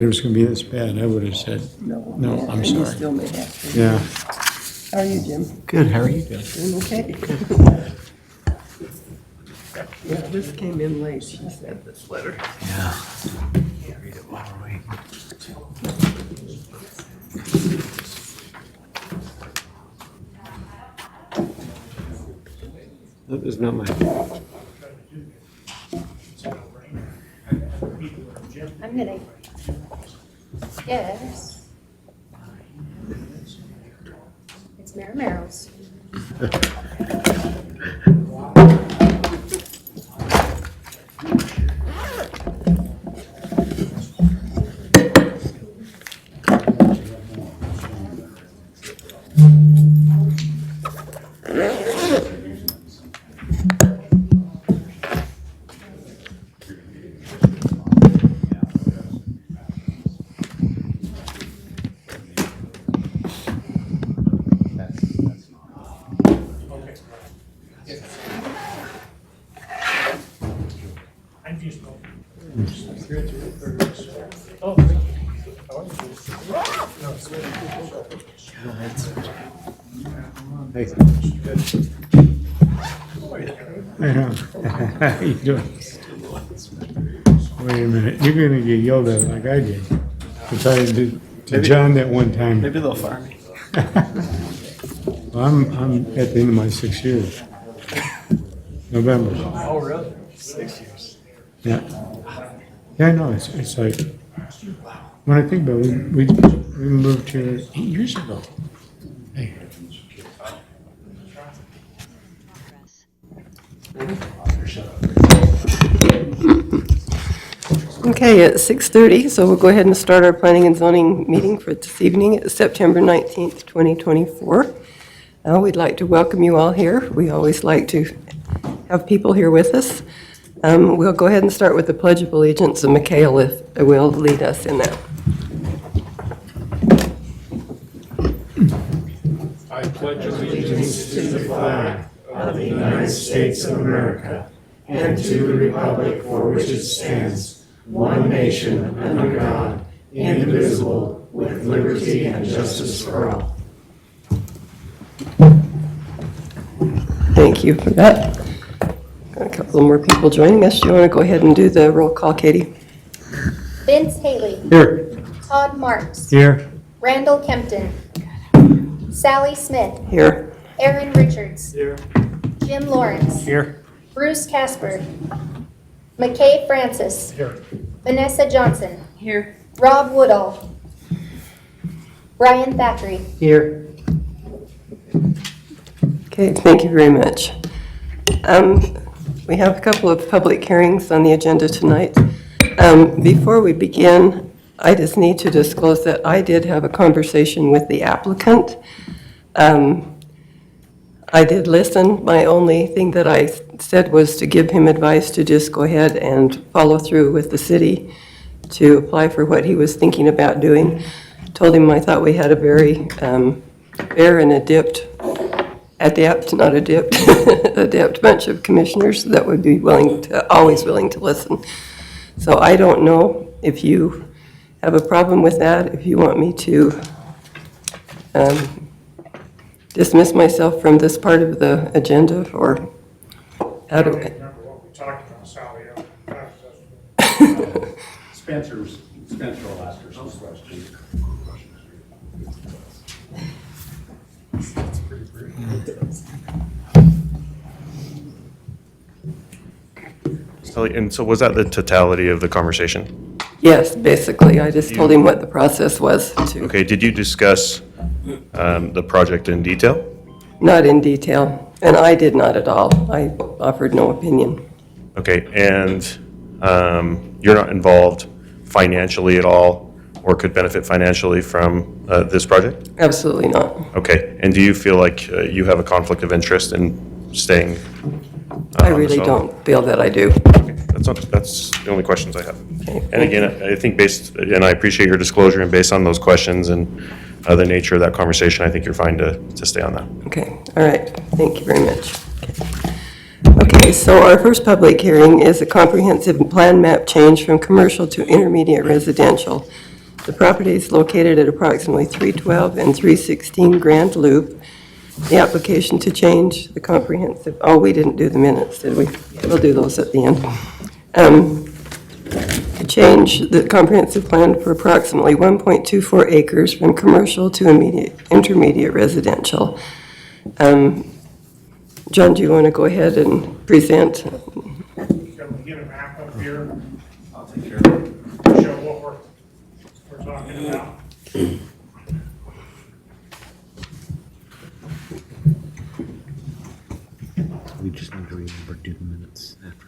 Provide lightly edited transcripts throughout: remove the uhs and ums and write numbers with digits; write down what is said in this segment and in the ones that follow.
it was going to be this bad, I would have said, No, No, yeah, I'm and you sorry. still may have to. yeah. How are you, Jim? Good, how are you doing? Doing okay? Yeah, this came in late, she said, this letter. Yeah. Read it while we're waiting. That was not my. I'm gonna. Yes. It's Merrill's. Hey. How you doing? Wait a minute, you're gonna get yelled at like I did. I tried to John that one time. Maybe they'll fire me. Well, I'm at the end of my 6 years. November. Oh, really? 6 years. Yeah. Yeah, I know, it's like, when I think about it, we moved here 8 years ago. Hey. Okay, at 6:30, so we'll go ahead and start our planning and zoning meeting for this evening. It's September 19th, 2024. We'd like to welcome you all here. We always like to have people here with us. We'll go ahead and start with the Pledge of Allegiance, and Mikhail will lead us in that. I pledge allegiance to the flag of the United States of America and to the republic for which it stands, one nation, under God, indivisible, with liberty and justice for all. Thank you for that. Got a couple more people joining us. Do you want to go ahead and do the roll call, Katie? Vince Haley. Here. Todd Marks. Here. Randall Kempton. Sally Smith. Here. Aaron Richards. Here. Jim Lawrence. Here. Bruce Casper. McKay Francis. Here. Vanessa Johnson. Here. Rob Woodall. Brian Thackeray. Here. Okay, thank you very much. We have a couple of public hearings on the agenda tonight. Before we begin, I just need to disclose that I did have a conversation with the applicant. I did listen. My only thing that I said was to give him advice to just go ahead and follow through with the city to apply for what he was thinking about doing. Told him I thought we had a very fair and adept bunch of commissioners that would be always willing to listen. So I don't know if you have a problem with that, if you want me to dismiss myself from this part of the agenda, or how do I? Remember what we talked about, Sally. Spencer will ask her some questions. And so was that the totality of the conversation? Yes, basically, I just told him what the process was to, Okay, did you discuss the project in detail? not in detail, and I did not at all. I offered no opinion. Okay, and you're not involved financially at all or could benefit financially from this project? Absolutely not. Okay, and do you feel like you have a conflict of interest in staying? I on this really island? don't feel that I do. Okay, that's the only questions I have. Okay. And again, I think and I appreciate your disclosure, and based on those questions and the nature of that conversation, I think you're fine to stay on that. Okay, all right, thank you very much. Okay, so our first public hearing is a comprehensive plan map change from commercial to intermediate residential. The property is located at approximately 312 and 316 Grand Loop. The application to change the comprehensive, oh, we didn't do the minutes, did we? We'll do those at the end. To change the comprehensive plan for approximately 1.24 acres from commercial to intermediate residential. John, do you want to go ahead and present? Can we get a map up here, I'll take care of it. to show what we're talking about? We just need to remember to do the minutes after.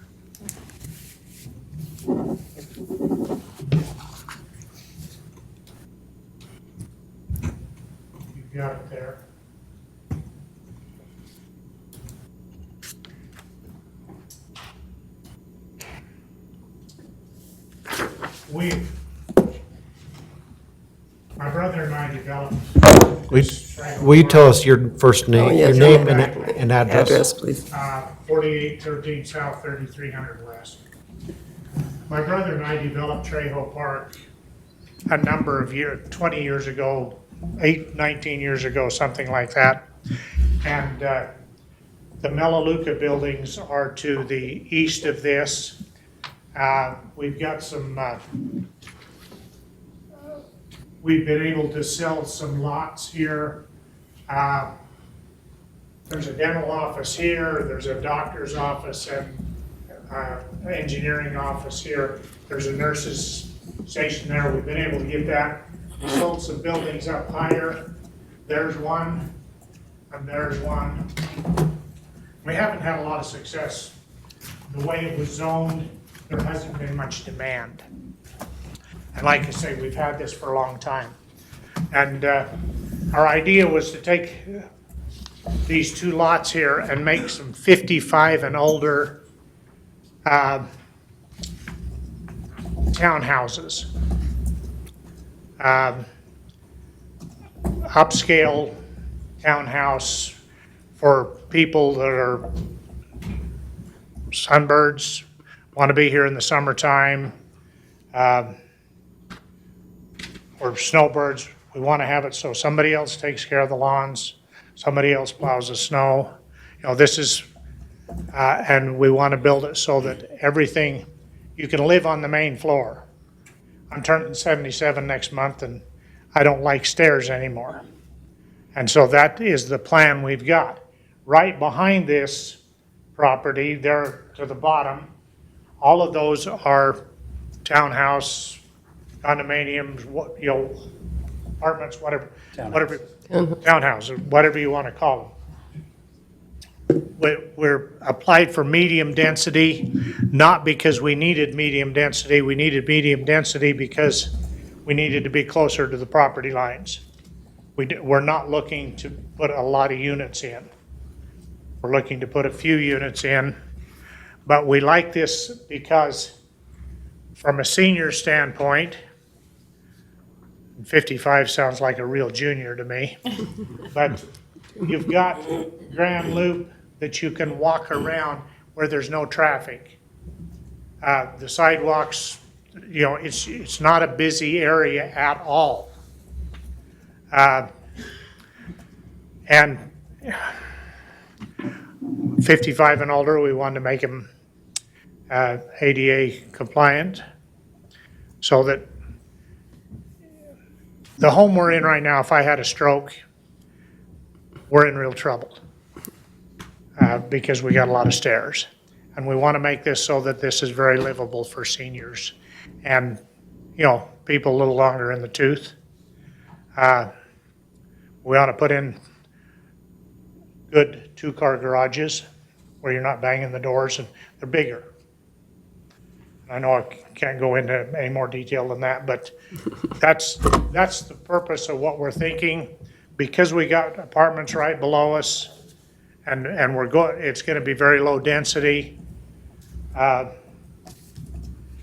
You've got it there. My brother and I developed. Will you tell us your first Oh, name, yes. your name and address? Address, please. 4813 South, 3300 West. My brother and I developed Trejo Park a number of years, 20 years ago, 19 years ago, something like that. And the Melaleuca buildings are to the east of this. We've got some, we've been able to sell some lots here. There's a dental office here, there's a doctor's office and engineering office here. There's a nurse's station there. We've been able to get that. We sold some buildings up higher. There's one, and there's one. We haven't had a lot of success. The way it was zoned, there hasn't been much demand. And like I say, we've had this for a long time. And our idea was to take these two lots here and make some 55 and older townhouses. Upscale townhouse for people that are sunbirds, want to be here in the summertime, or snowbirds. We want to have it so somebody else takes care of the lawns, somebody else plows the snow. You know, this is, and we want to build it so that everything, you can live on the main floor. I'm turning 77 next month and I don't like stairs anymore. And so that is the plan we've got. Right behind this property, there to the bottom, all of those are townhouse, condominiums, you know, apartments, whatever, townhouses, whatever you want to call them. We're applied for medium density, not because we needed medium density. We needed medium density because we needed to be closer to the property lines. We're not looking to put a lot of units in. We're looking to put a few units in, but we like this because from a senior standpoint, 55 sounds like a real junior to me, but you've got Grand Loop that you can walk around where there's no traffic. The sidewalks, you know, it's not a busy area at all. And 55 and older, we wanted to make them ADA compliant so that the home we're in right now, if I had a stroke, we're in real trouble because we got a lot of stairs. And we want to make this so that this is very livable for seniors and, you know, people a little longer in the tooth. We ought to put in good two-car garages where you're not banging the doors and they're bigger. I know I can't go into any more detail than that, but that's the purpose of what we're thinking. Because we got apartments right below us and it's going to be very low density. And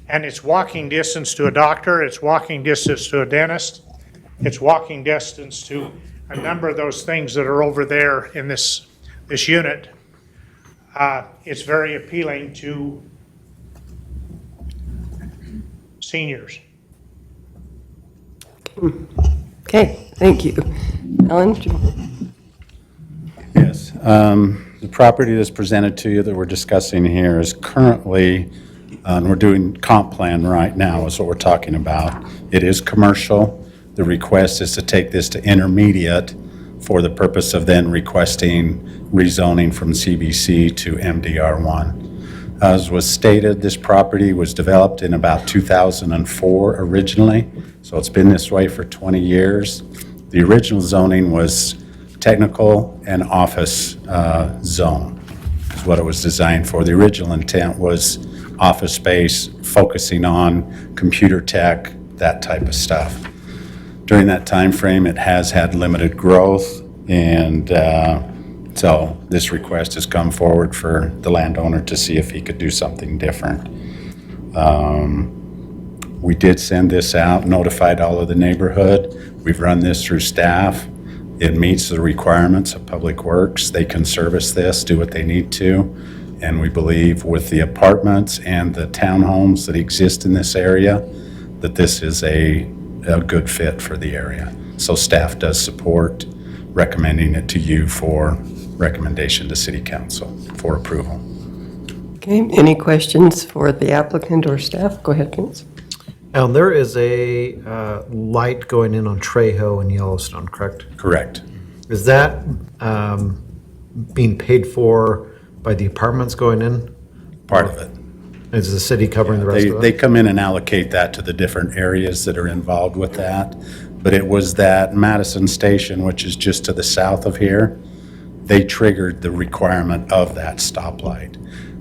it's walking distance to a doctor, it's walking distance to a dentist, it's walking distance to a number of those things that are over there in this unit. It's very appealing to Okay, thank you. Alan? do you- Yes. The property that's presented to you that we're discussing here is currently, we're doing comp plan right now is what we're talking about. It is commercial. The request is to take this to intermediate for the purpose of then requesting rezoning from CBC to MDR1. As was stated, this property was developed in about 2004 originally, so it's been this way for 20 years. The original zoning was technical and office zone, is what it was designed for. The original intent was office space, focusing on computer tech, that type of stuff. During that time frame, it has had limited growth, and so this request has come forward for the landowner to see if he could do something different. We did send this out, notified all of the neighborhood. We've run this through staff. It meets the requirements of Public Works. They can service this, do what they need to. And we believe with the apartments and the townhomes that exist in this area, that this is a good fit for the area. So staff does support recommending it to you for recommendation to City Council for approval. Okay, any questions for the applicant or staff? Go ahead, Vince. Alan, there is a light going in on Trejo and Yellowstone, correct? Correct. Is that being paid for by the apartments going in? Part of it. Is the city covering the rest of They that? come in and allocate that to the different areas that are involved with that. But it was that Madison Station, which is just to the south of here, they triggered the requirement of that stoplight.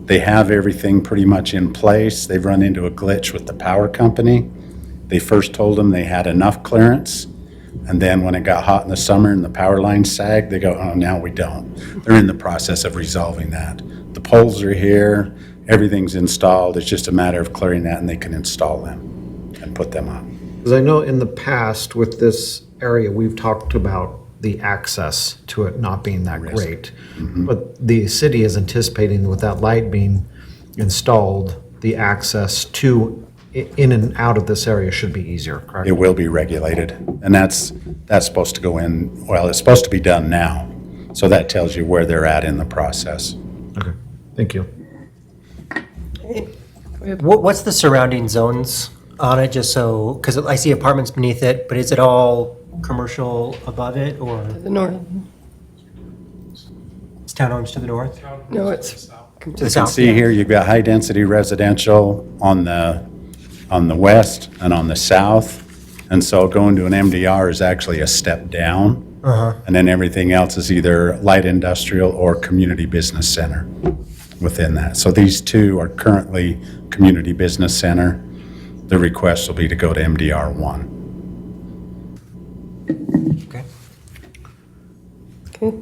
They have everything pretty much in place. They've run into a glitch with the power company. They first told them they had enough clearance, and then when it got hot in the summer and the power lines sagged, they go, oh, now we don't. They're in the process of resolving that. The poles are here, everything's installed. It's just a matter of clearing that, and they can install them and put them up. Because I know in the past with this area, we've talked about the access to it not being that great. But the city is anticipating with that light being installed, the access to in and out of this area should be easier, correct? It will be regulated, and that's supposed to go in, well, it's supposed to be done now. So that tells you where they're at in the process. Okay, thank you. What's the surrounding zones on it, just so, because I see apartments beneath it, but is it all commercial above it, or The north? it's townhomes to the north? No, it's To the You can south? see here, you've got high-density residential on the west and on the south. And so going to an MDR is actually a step down. And then everything else is either light industrial or community business center within that. So these two are currently community business center. The request will be to go to MDR 1. Okay. okay.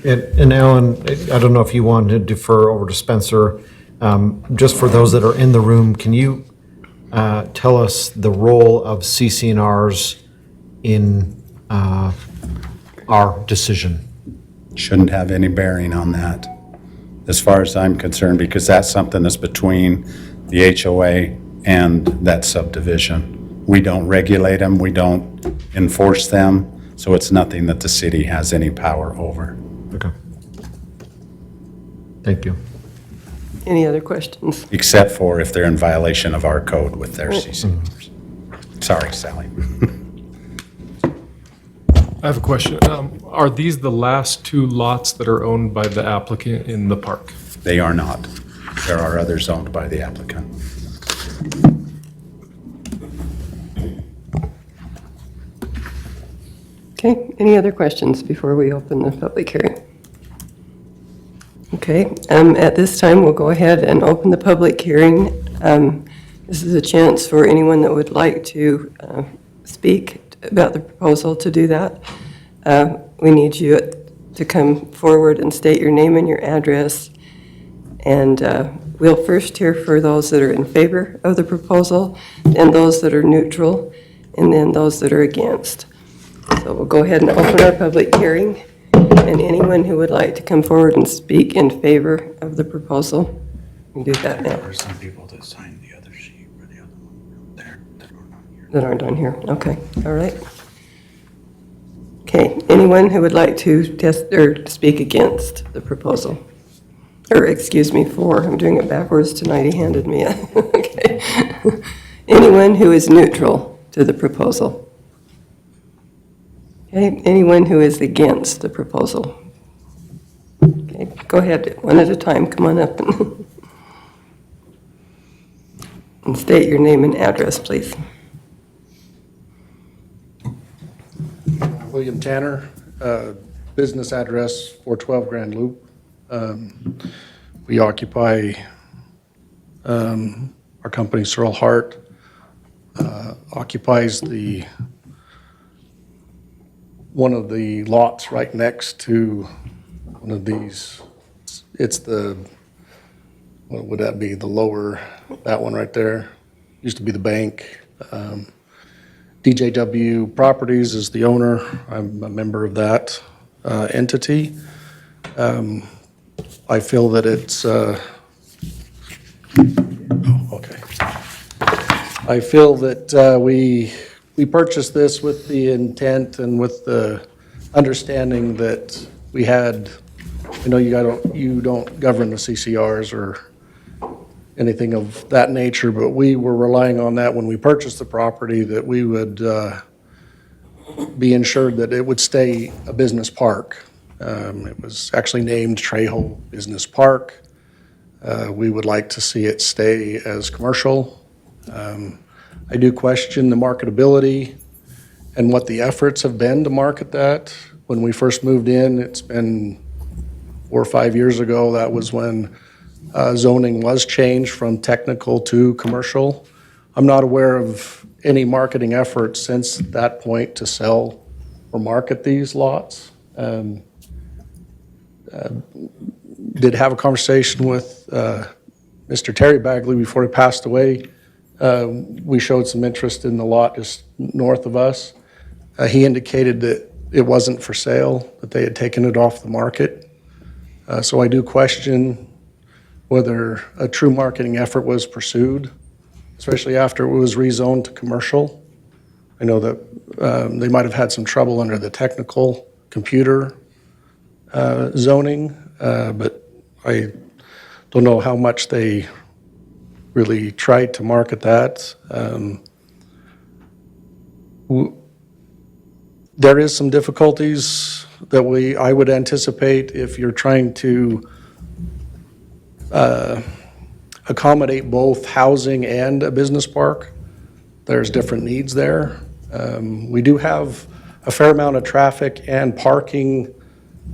And Alan, I don't know if you want to defer over to Spencer. Just for those that are in the room, can you tell us the role of CC&Rs in our decision? Shouldn't have any bearing on that, as far as I'm concerned, because that's something that's between the HOA and that subdivision. We don't regulate them, we don't enforce them, so it's nothing that the city has any power over. Okay. Thank you. Any other questions? Except for if they're in violation of our code with their CCNRs. Sorry, Sally. I have a question. Are these the last two lots that are owned by the applicant in the park? They are not. There are others owned by the applicant. Okay, any other questions before we open the public hearing? Okay, at this time, we'll go ahead and open the public hearing. This is a chance for anyone that would like to speak about the proposal to do that. We need you to come forward and state your name and your address. And we'll first hear for those that are in favor of the proposal, and those that are neutral, and then those that are against. So we'll go ahead and open our public hearing, and anyone who would like to come forward and speak in favor of the proposal, we can do that now. There are some people that signed the other sheet or the other one there that are not here. That aren't on here, okay, all right. Okay, anyone who would like to test or speak against the proposal? Or, excuse me, for, I'm doing it backwards tonight, he handed me a, okay. Anyone who is neutral to the proposal? Okay, anyone who is against the proposal? Okay, go ahead, one at a time, come on up. And state your name and address, please. William Tanner, business address 412 Grand Loop. We occupy, our company, Searle Hart, occupies one of the lots right next to one of these. It's the, what would that be, the lower, that one right there, used to be the bank. DJW Properties is the owner. I'm a member of that entity. I feel that it's, okay. I feel that we purchased this with the intent and with the understanding that we had, I know you don't govern the CCRs or anything of that nature, but we were relying on that when we purchased the property, that we would be ensured that it would stay a business park. It was actually named Trejo Business Park. We would like to see it stay as commercial. I do question the marketability and what the efforts have been to market that. When we first moved in, it's been 4 or 5 years ago, that was when zoning was changed from technical to commercial. I'm not aware of any marketing efforts since that point to sell or market these lots. Did have a conversation with Mr. Terry Bagley before he passed away. We showed some interest in the lot just north of us. He indicated that it wasn't for sale, that they had taken it off the market. So I do question whether a true marketing effort was pursued, especially after it was rezoned to commercial. I know that they might have had some trouble under the technical computer zoning, but I don't know how much they really tried to market that. There is some difficulties that I would anticipate if you're trying to accommodate both housing and a business park. There's different needs there. We do have a fair amount of traffic and parking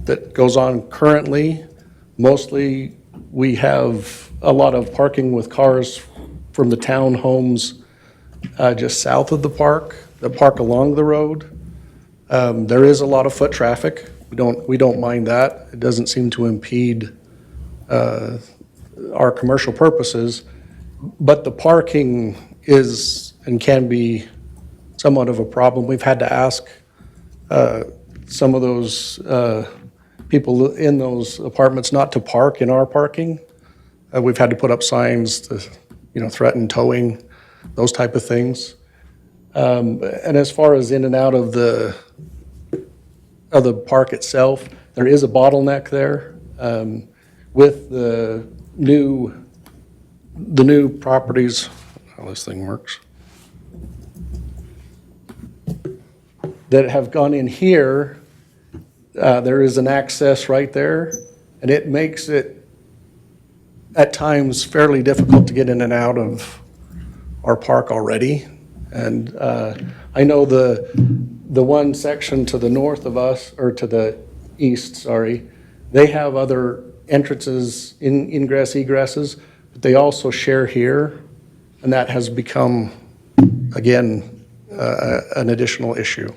that goes on currently. Mostly, we have a lot of parking with cars from the townhomes just south of the park, that park along the road. There is a lot of foot traffic. We don't mind that. It doesn't seem to impede our commercial purposes, but the parking is and can be somewhat of a problem. We've had to ask some of those people in those apartments not to park in our parking. We've had to put up signs to, threaten towing, those type of things. And as far as in and out of the park itself, there is a bottleneck there. With the new properties, how this thing works, that have gone in here, there is an access right there, and it makes it at times fairly difficult to get in and out of our park already. And I know the one section to the north of us, or to the east, sorry, they have other entrances, ingress, egresses, but they also share here, and that has become, again, an additional issue.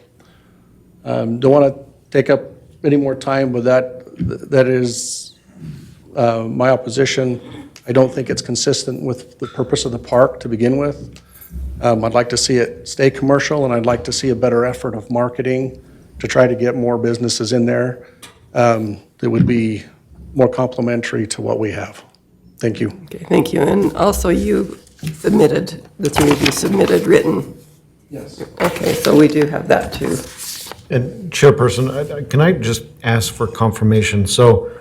Don't want to take up any more time with that. That is my opposition. I don't think it's consistent with the purpose of the park to begin with. I'd like to see it stay commercial, and I'd like to see a better effort of marketing to try to get more businesses in there that would be more complementary to what we have. Thank you. Okay, thank you. And also you submitted, the three of you submitted written Yes. Okay, so we do have that too. And Chairperson, can I just ask for confirmation? So,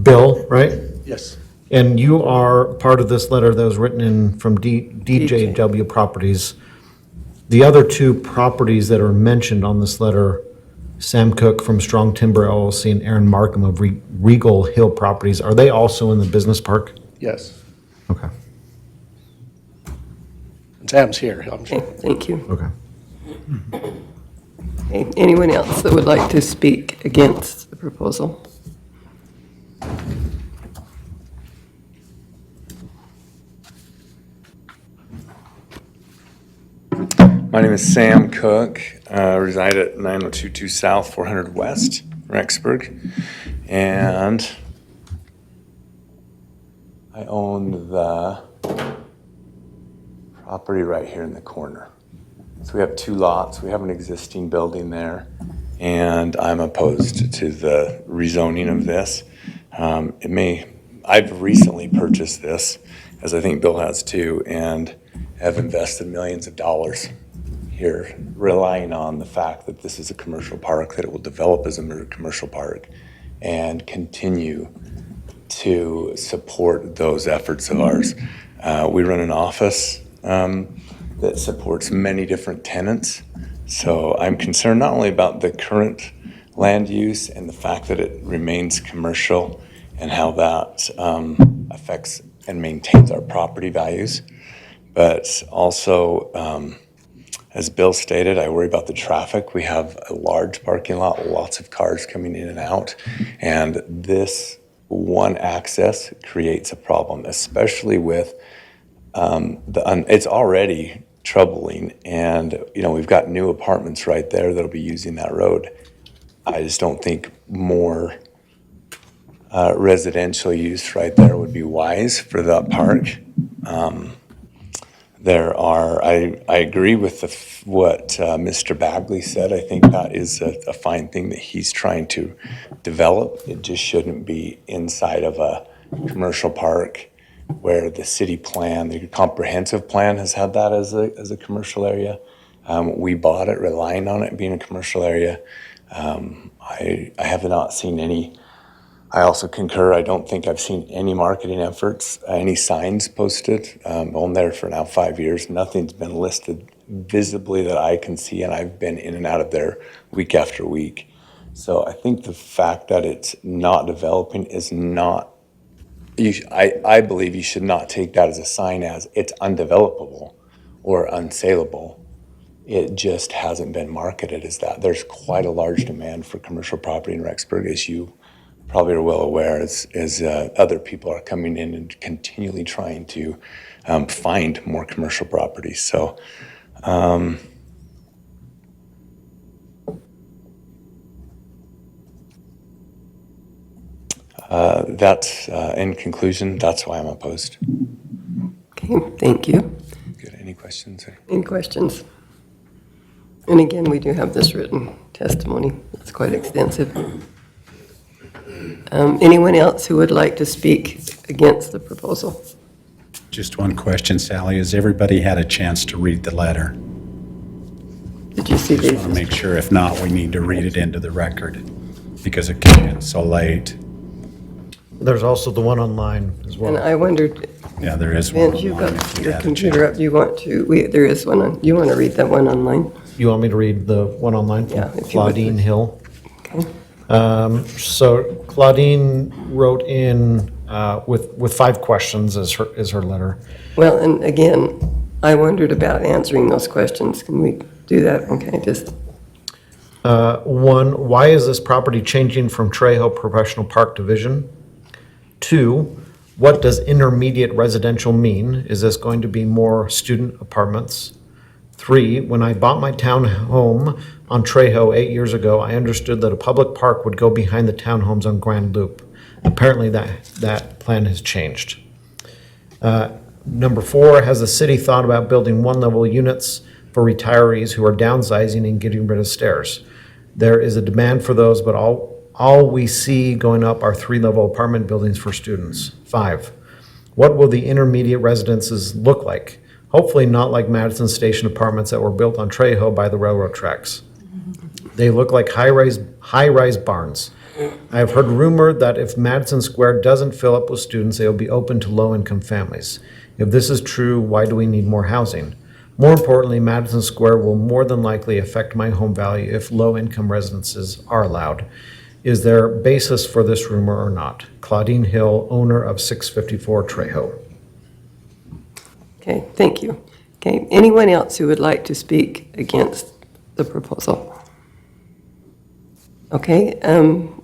Bill, right? Yes. And you are part of this letter that was written in from DJW Properties. The other two properties that are mentioned on this letter, Sam Cook from Strong Timber LLC and Aaron Markham of Regal Hill Properties, are they also in the business park? Yes. Okay, Sam's here, I'm Okay, sure. thank you. okay. Okay, anyone else that would like to speak against the proposal? My name is Sam Cook. Reside at 9022 South, 400 West, Rexburg. And I own the property right here in the corner. So we have two lots. We have an existing building there, and I'm opposed to the rezoning of this. I've recently purchased this, as I think Bill has too, and have invested millions of dollars here, relying on the fact that this is a commercial park, that it will develop as a commercial park, and continue to support those efforts of ours. We run an office that supports many different tenants. So I'm concerned not only about the current land use and the fact that it remains commercial and how that affects and maintains our property values, but also, as Bill stated, I worry about the traffic. We have a large parking lot, lots of cars coming in and out, and this one access creates a problem, especially with it's already troubling, and we've got new apartments right there that'll be using that road. I just don't think more residential use right there would be wise for that park. I agree with what Mr. Bagley said. I think that is a fine thing that he's trying to develop. It just shouldn't be inside of a commercial park where the city plan, the comprehensive plan has had that as a commercial area. We bought it relying on it being a commercial area. I have not seen any. I also concur, I don't think I've seen any marketing efforts, any signs posted. On there for now 5 years. Nothing's been listed visibly that I can see, and I've been in and out of there week after week. So I think the fact that it's not developing is not, I believe you should not take that as a sign as it's undevelopable or unsaleable. It just hasn't been marketed as that. There's quite a large demand for commercial property in Rexburg, as you probably are well aware, as other people are coming in and continually trying to find more commercial properties. So that's, in conclusion, that's why I'm opposed. Okay, thank you. Good. Any questions? Any questions? And again, we do have this written testimony. It's quite extensive. Anyone else who would like to speak against the proposal? Just one question, Sally. Has everybody had a chance to read the letter? Did you see Just these? want to make sure, if not, we need to read it into the record because it came in so late. There's also the one online as And well. I wondered, Yeah, there is one Vince, you've online got if you your had a computer chance. up. Do you want to, there is one on, you want to read that one online? You want me to read the one online Yeah, from if you would, Claudine please. Hill? Okay. So Claudine wrote in with 5 questions as her letter. Well, and again, I wondered about answering those questions. Can we do that? Okay, just, 1, why is this property changing from Trejo Professional Park Division? 2, what does intermediate residential mean? Is this going to be more student apartments? 3, when I bought my townhome on Trejo 8 years ago, I understood that a public park would go behind the townhomes on Grand Loop. Apparently that plan has changed. Number 4, has the city thought about building one-level units for retirees who are downsizing and getting rid of stairs? There is a demand for those, but all we see going up are 3-level apartment buildings for students. 5, what will the intermediate residences look like? Hopefully not like Madison Station apartments that were built on Trejo by the railroad tracks. They look like high-rise barns. I have heard rumor that if Madison Square doesn't fill up with students, they will be open to low-income families. If this is true, why do we need more housing? More importantly, Madison Square will more than likely affect my home value if low-income residences are allowed. Is there basis for this rumor or not? Claudine Hill, owner of 654 Trejo. Okay, thank you. Okay, anyone else who would like to speak against the proposal? Okay,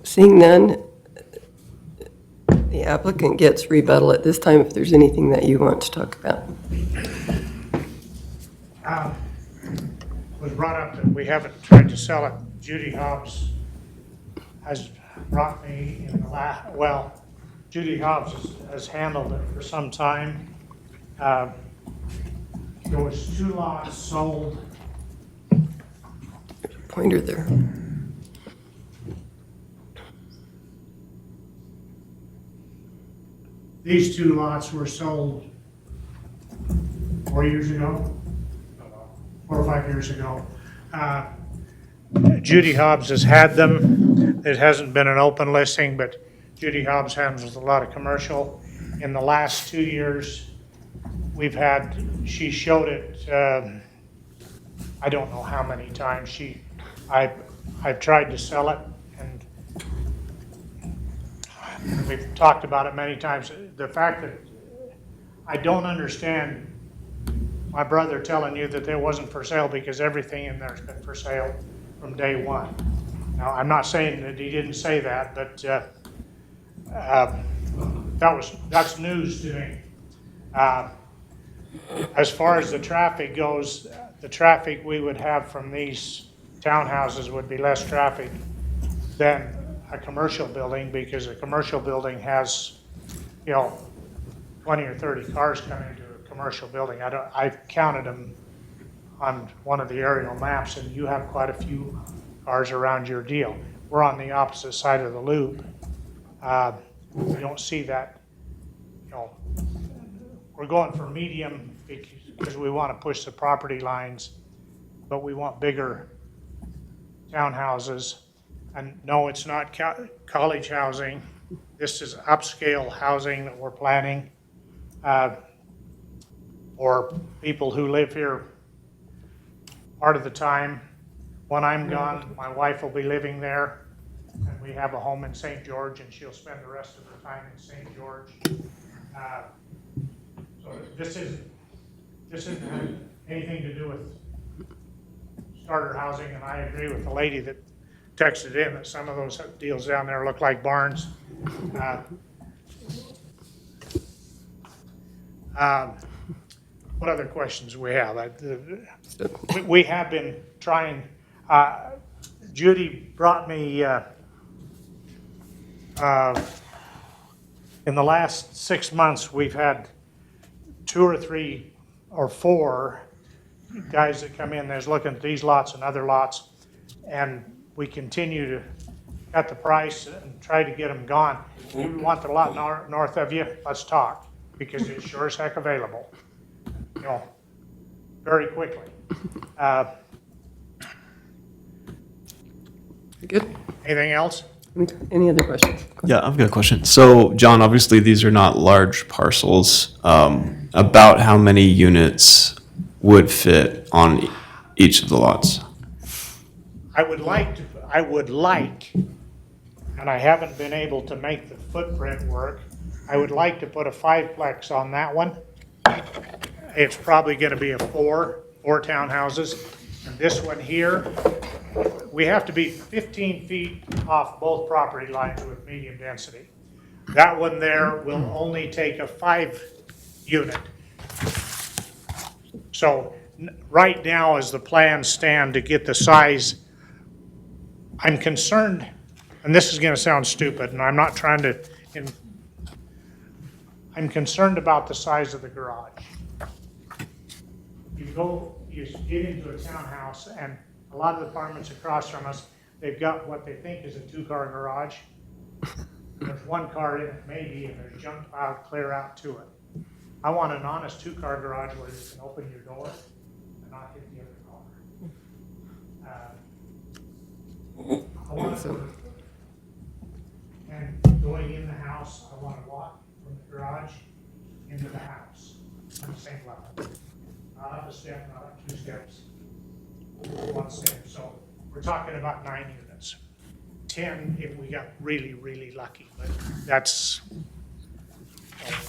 seeing none, the applicant gets rebuttal at this time if there's anything that you want to talk about. Was brought up that we haven't tried to sell it. Judy Hobbs has brought me in the last, well, Judy Hobbs has handled it for some time. There was 2 lots sold. Pointer there. These 2 lots were sold 4 years ago, 4 or 5 years ago. Judy Hobbs has had them. It hasn't been an open listing, but Judy Hobbs handles a lot of commercial. In the last 2 years, we've had, she showed it, I don't know how many times. I've tried to sell it, and we've talked about it many times. The fact that I don't understand my brother telling you that it wasn't for sale, because everything in there's been for sale from day one. Now, I'm not saying that he didn't say that, but that's news to me. As far as the traffic goes, the traffic we would have from these townhouses would be less traffic than a commercial building, because a commercial building has, 20 or 30 cars coming into a commercial building. I've counted them on one of the aerial maps, and you have quite a few cars around your deal. We're on the opposite side of the loop. We don't see that, we're going for medium because we want to push the property lines, but we want bigger townhouses. And no, it's not college housing. This is upscale housing that we're planning for people who live here part of the time. When I'm gone, my wife will be living there, and we have a home in St. George, and she'll spend the rest of her time in St. George. So this isn't anything to do with starter housing, and I agree with the lady that texted in that some of those deals down there look like barns. What other questions do we have? We have been trying, Judy brought me, in the last 6 months, we've had 2 or 3 or 4 guys that come in, there's looking at these lots and other lots, and we continue to cut the price and try to get them gone. You want the lot north of you? Let's talk, because it's sure as heck available, very quickly. Good. Anything else? Any other questions? Yeah, I've got a question. So, John, obviously these are not large parcels. About how many units would fit on each of the lots? I would like, and I haven't been able to make the footprint work, I would like to put a 5-plex on that one. It's probably going to be a 4 townhouses. And this one here, we have to be 15 feet off both property lines with medium density. That one there will only take a 5 unit. So right now, as the plans stand to get the size, I'm concerned, and this is going to sound stupid, and I'm not trying to, I'm concerned about the size of the garage. You get into a townhouse, and a lot of the apartments across from us, they've got what they think is a 2-car garage. There's 1 car in it maybe, and there's junk piled clear out to it. I want an honest two-car garage where you can open your door and not hit the other car. I want to, and going in the house, I want to walk from the garage into the house on the same level. Not up a step, not up 2 steps, 1 step. So we're talking about 9 units. 10 if we got really, really lucky, but that's,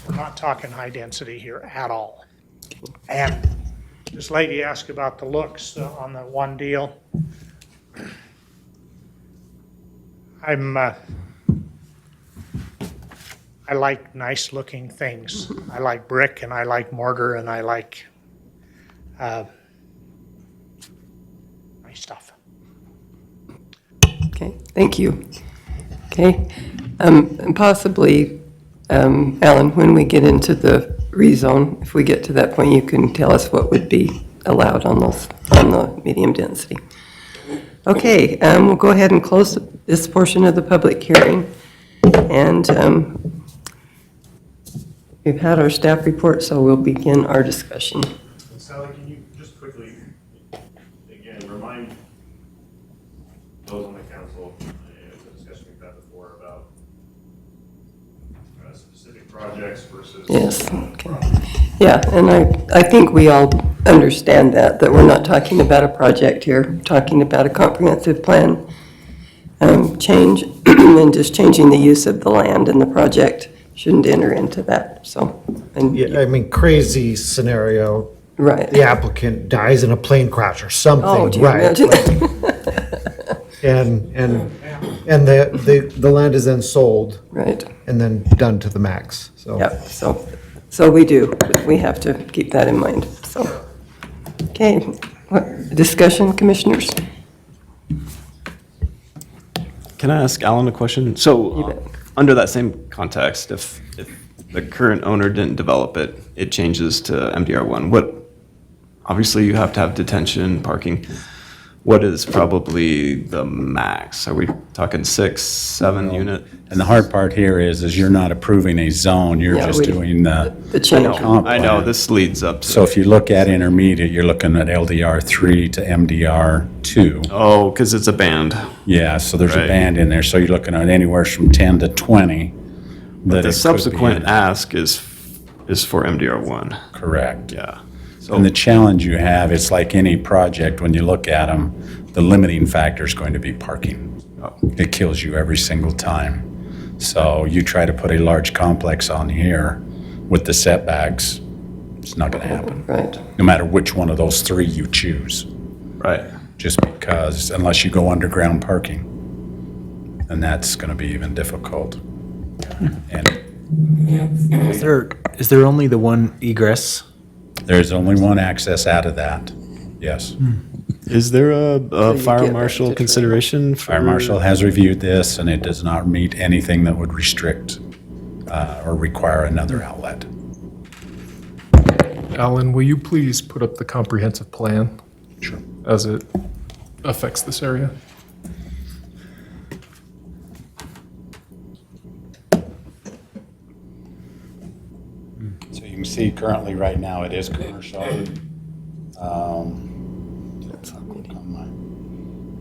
we're not talking high density here at all. And this lady asked about the looks on the one deal. I like nice looking things. I like brick and I like mortar and I like nice stuff. Okay, thank you. Okay, and possibly, Alan, when we get into the rezone, if we get to that point, you can tell us what would be allowed on those, on the medium density. Okay, we'll go ahead and close this portion of the public hearing. And we've had our staff report, so we'll begin our discussion. Sally, can you just quickly, again, remind those on the council, the discussion we've had before about specific projects versus. Yes, okay. Yeah, and I think we all understand that we're not talking about a project here, we're talking about a comprehensive plan change and just changing the use of the land, and the project shouldn't enter into that, so. And Yeah, I mean, crazy scenario, right. the applicant dies in a plane crash or something, Oh, do you right? imagine? And the land is then sold Right, and then done to the max, so. yeah, so we do, we have to keep that in mind, so. Okay, what, discussion, commissioners? Can I ask Alan a question? You So, bet. under that same context, if the current owner didn't develop it, it changes to MDR1. What, obviously you have to have detention, parking. What is probably the max? Are we talking 6, 7 unit? And the hard part here is you're not approving a zone, you're Yeah, just we- doing the The change. comp I know, plan. this leads up to. So if you look at intermediate, you're looking at LDR 3 to MDR 2. Oh, because it's a band. Yeah, so there's a Right. band in there, so you're looking at anywhere from 10 to 20. that it The could be subsequent in. ask is for MDR1. Correct. Yeah. And the challenge you have, it's like any project, when you look at them, the limiting factor is going to be parking. It kills you every single time. So you try to put a large complex on here with the setbacks, it's not going to happen. Right, No matter which one of those 3 you choose, Right. just because, unless you go underground parking. And that's going to be even difficult. And Is there only the one egress? there's only one access out of that, yes. Is there a you fire get marshal back to consideration for? Fire marshal has reviewed this, and it does not meet anything that would restrict or require another outlet. Alan, will you please put up the comprehensive plan Sure. as it affects this area? So you can see currently, right now, it is commercial.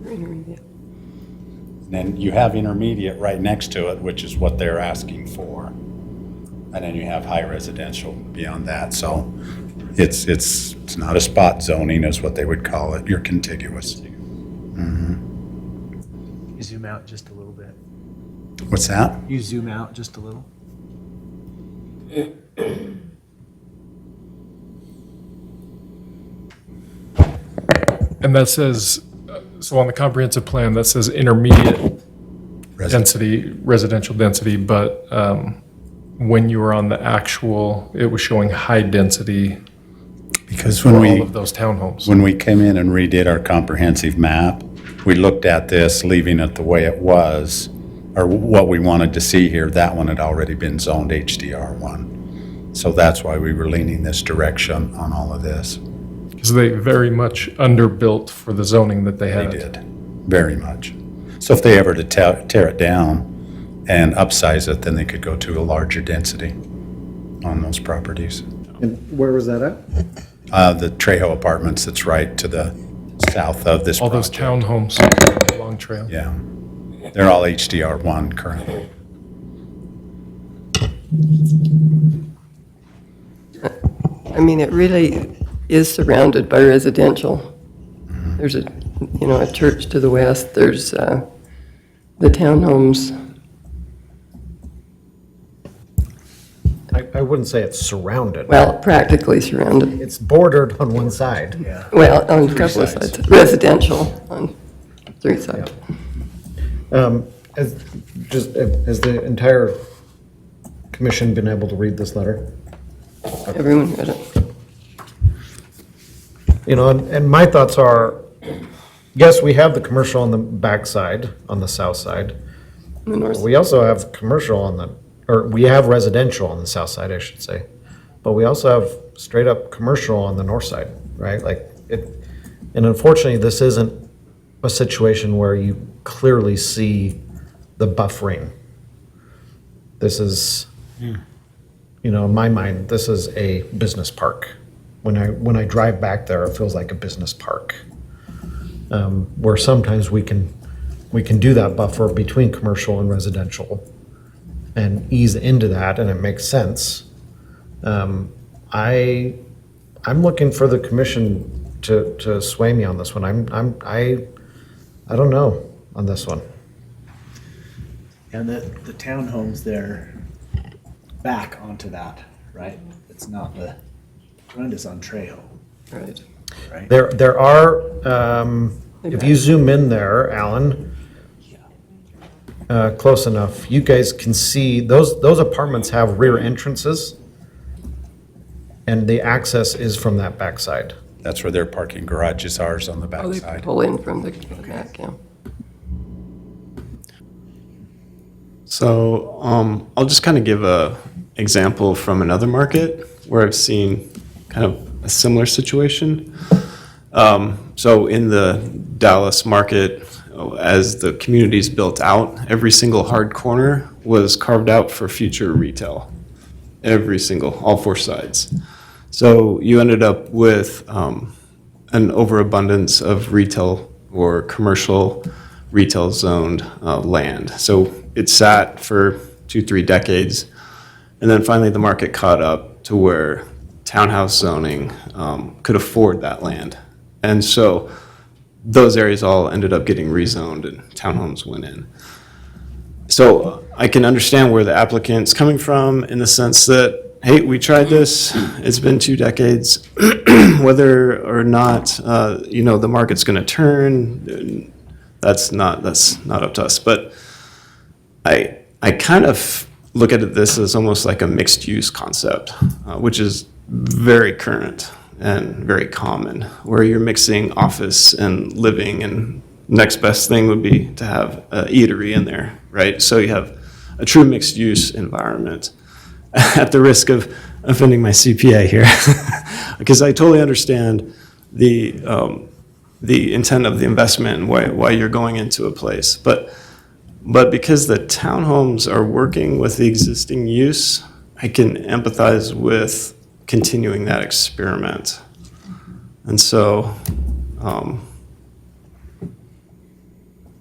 intermediate. And then you have intermediate right next to it, which is what they're asking for. And then you have high residential beyond that. So it's not a spot zoning is what they would call it. You're contiguous. You zoom out just a little bit. What's that? You zoom out just a little. And that says, so on the comprehensive plan, that says intermediate density, residential density, but when you were on the actual, it was showing high density Because for when all we, of those townhomes. when we came in and redid our comprehensive map, we looked at this, leaving it the way it was, or what we wanted to see here. That one had already been zoned HDR1. So that's why we were leaning this direction on all of this. Because they very much underbuilt for the zoning that they They had. did, very much. So if they ever to tear it down and upsize it, then they could go to a larger density on those properties. And where was that at? The Trejo Apartments that's right to the south of this All those project. townhomes along Trail. Yeah. They're all HDR1 currently. I mean, it really is surrounded by residential. There's a church to the west, there's the townhomes. I wouldn't say it's surrounded. Well, practically surrounded. It's bordered on one side. Well, on a couple of sides. Residential on 3 sides. Has the entire commission been able to read this letter? Everyone read it. You know, and my thoughts are, yes, we have the commercial on the backside, on the south side. On the north. We also have commercial on the, or we have residential on the south side, I should say. But we also have straight up commercial on the north side, right? Like it, and unfortunately, this isn't a situation where you clearly see the buffering. This is, you know, in my mind, this is a business park. When I drive back there, it feels like a business park. Where sometimes we can do that buffer between commercial and residential and ease into that, and it makes sense. I'm looking for the commission to sway me on this one. I don't know on this one. And the townhomes there back onto that, right? It's not the front is on Trejo, Right. right? There are, if you zoom in there, Alan, close enough, you guys can see, those apartments have rear entrances, and the access is from that backside. That's where their parking garages are, is on the Oh, they backside. pull in from the back, yeah. So I'll just kind of give a example from another market where I've seen kind of a similar situation. So in the Dallas market, as the community's built out, every single hard corner was carved out for future retail. Every single, all 4 sides. So you ended up with an overabundance of retail or commercial retail zoned land. So it sat for 2-3 decades. And then finally the market caught up to where townhouse zoning could afford that land. And so those areas all ended up getting rezoned and townhomes went in. So I can understand where the applicant's coming from in the sense that, hey, we tried this, it's been 2 decades, whether or not, the market's gonna turn, that's not up to us. But I kind of look at this as almost like a mixed use concept, which is very current and very common, where you're mixing office and living, and next best thing would be to have an eatery in there, right? So you have a true mixed use environment. At the risk of offending my CPA here, because I totally understand the intent of the investment and why you're going into a place, but because the townhomes are working with the existing use, I can empathize with continuing that experiment. And so,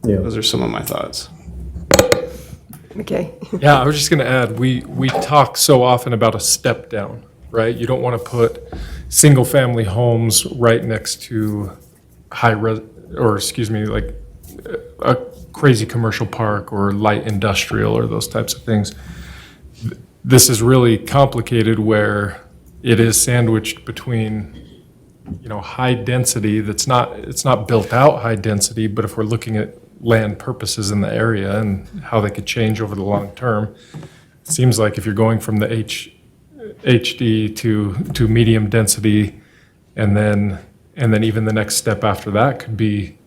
those are some of my thoughts. Okay. Yeah, I was just going to add, we talk so often about a step down, right? You don't want to put single-family homes right next to like a crazy commercial park or light industrial or those types of things. This is really complicated where it is sandwiched between, high density it's not built out high density, but if we're looking at land purposes in the area and how they could change over the long term, it seems like if you're going from the HD to medium density, and then even the next step after that could be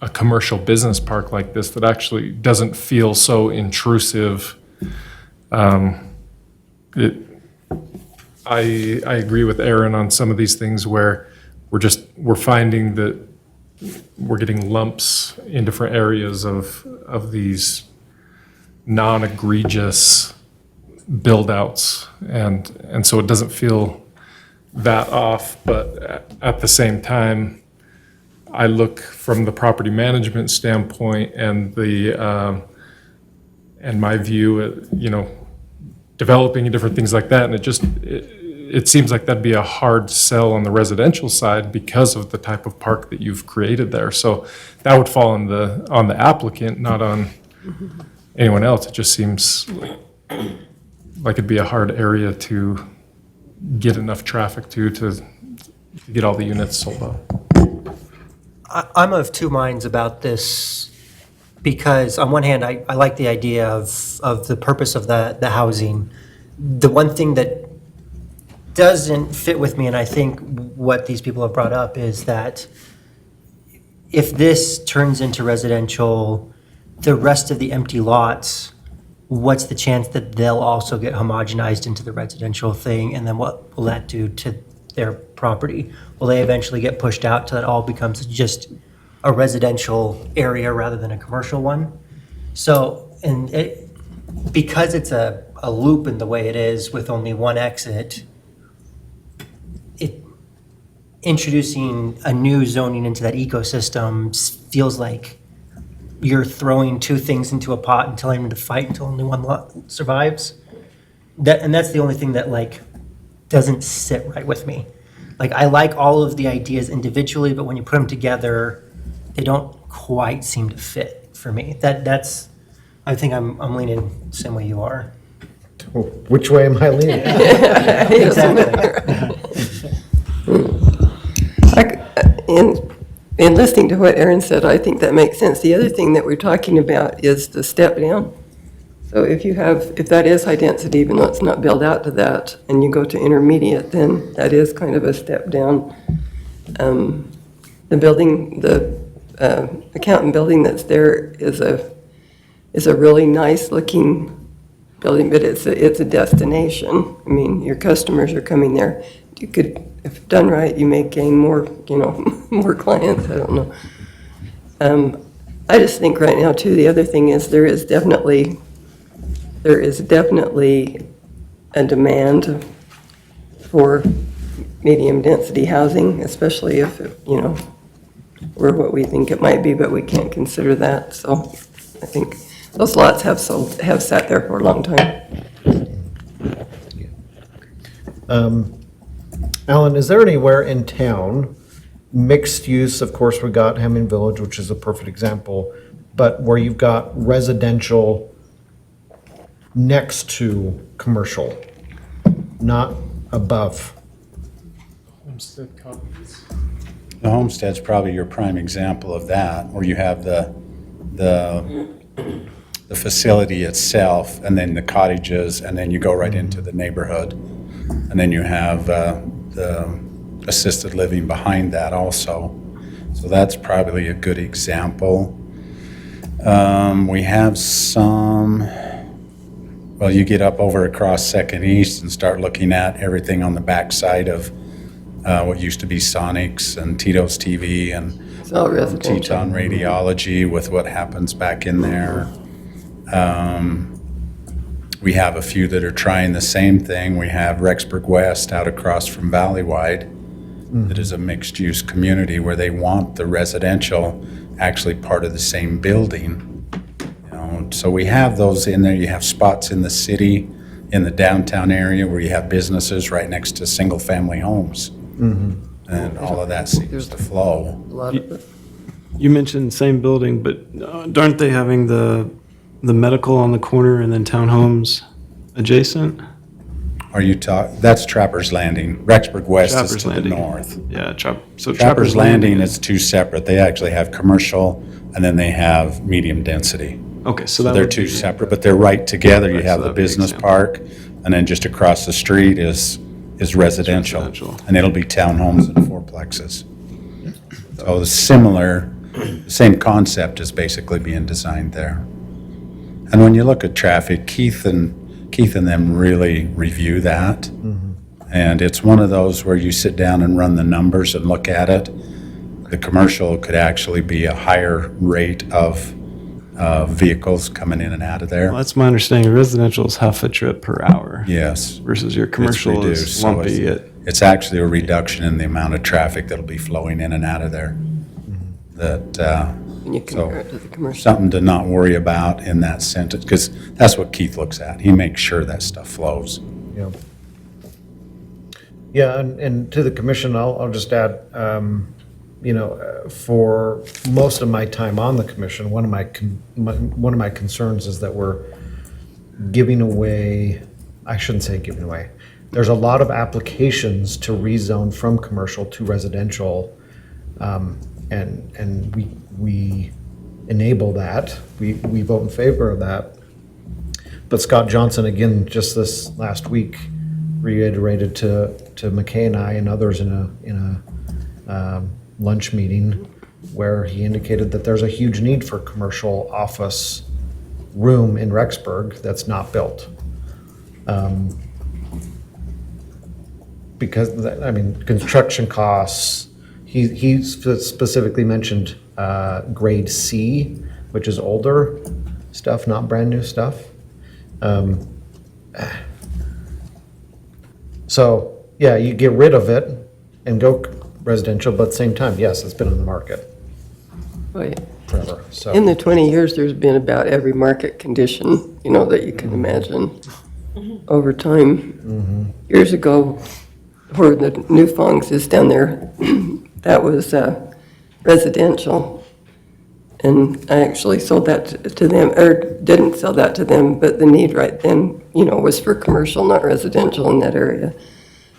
a commercial business park like this that actually doesn't feel so intrusive. I agree with Aaron on some of these things where we're finding that we're getting lumps in different areas of these non-egregious build-outs, and so it doesn't feel that off, but at the same time, I look from the property management standpoint and and my view, developing and different things like that, and it seems like that'd be a hard sell on the residential side because of the type of park that you've created there. So that would fall on the applicant, not on anyone else. It just seems like it'd be a hard area to get enough traffic to get all the units sold out. I'm of two minds about this because on one hand, I like the idea of the purpose of the housing. The one thing that doesn't fit with me, and I think what these people have brought up, is that if this turns into residential, the rest of the empty lots, what's the chance that they'll also get homogenized into the residential thing? And then what will that do to their property? Will they eventually get pushed out till it all becomes just a residential area rather than a commercial one? So, because it's a loop in the way it is with only one exit, introducing a new zoning into that ecosystem feels like you're throwing two things into a pot and telling them to fight until only one lot survives. That's the only thing that doesn't sit right with me. I like all of the ideas individually, but when you put them together, they don't quite seem to fit for me. I think I'm leaning the same way you are. Which way am I leaning? Exactly. In listening to what Aaron said, I think that makes sense. The other thing that we're talking about is the step down. So if that is high density, even though it's not built out to that, and you go to intermediate, then that is kind of a step down. The building, the accountant building that's there is a really nice looking building, but it's a destination. I mean, your customers are coming there. You could, if done right, you may gain more, more clients. I don't know. I just think right now too, the other thing is there is definitely a demand for medium density housing, especially if, we're what we think it might be, but we can't consider that. So I think those lots have sat there for a long time. Alan, is there anywhere in town, mixed use, of course, we got Hemming Village, which is a perfect example, but where you've got residential next to commercial, not above? Homestead cottages. The Homestead's probably your prime example of that, where you have the facility itself, and then the cottages, and then you go right into the neighborhood. And then you have the assisted living behind that also. So that's probably a good example. We have some, well, you get up over across Second East and start looking at everything on the backside of what used to be Sonics and Tito's TV and It's all residential. Teton Radiology with what happens back in there. We have a few that are trying the same thing. We have Rexburg West out across from Valleywide. That is a mixed-use community where they want the residential actually part of the same building. So we have those in there. You have spots in the city, in the downtown area where you have businesses right next to single-family homes. And all of that seems to flow. A lot of it. You mentioned same building, but aren't they having the medical on the corner and then townhomes adjacent? Are you that's Trapper's Landing. Rexburg West is Trapper's to Landing. the north. Yeah, Trapper's Landing is two separate. They actually have commercial, and then they have medium density. Okay, so So that they're would two be- separate, but they're right together. You Right, have so the that'd be business example. park, and then just across the street is residential. residential. And it'll be townhomes and fourplexes. So the same concept is basically being designed there. And when you look at traffic, Keith and them really review that. And it's one of those where you sit down and run the numbers and look at it. The commercial could actually be a higher rate of vehicles coming in and out of there. Well, that's my understanding. Residential is half a trip per hour. Yes. Versus your commercial reduced, is so lumpy it's- at It's actually a reduction in the amount of traffic that'll be flowing in and out of there. That, When you compare it to the commercial. something to not worry about in that sentence, because that's what Keith looks at. He makes sure that stuff flows. Yeah. Yeah, and to the commission, I'll just add, for most of my time on the commission, one of my concerns is that we're giving away, I shouldn't say giving away. There's a lot of applications to rezone from commercial to residential, and we enable that. We vote in favor of that. But Scott Johnson, again, just this last week, reiterated to McKay and I and others in a lunch meeting where he indicated that there's a huge need for commercial office room in Rexburg that's not built. Because, construction costs, he specifically mentioned grade C, which is older stuff, not brand new stuff. So, yeah, you get rid of it and go residential, but at the same time, yes, it's been on the market Right. forever, so. In the 20 years, there's been about every market condition, that you can imagine over time. Years ago, where the New Fongs is down there, that was residential. And I actually sold that to them, or didn't sell that to them, but the need right then, was for commercial, not residential in that area.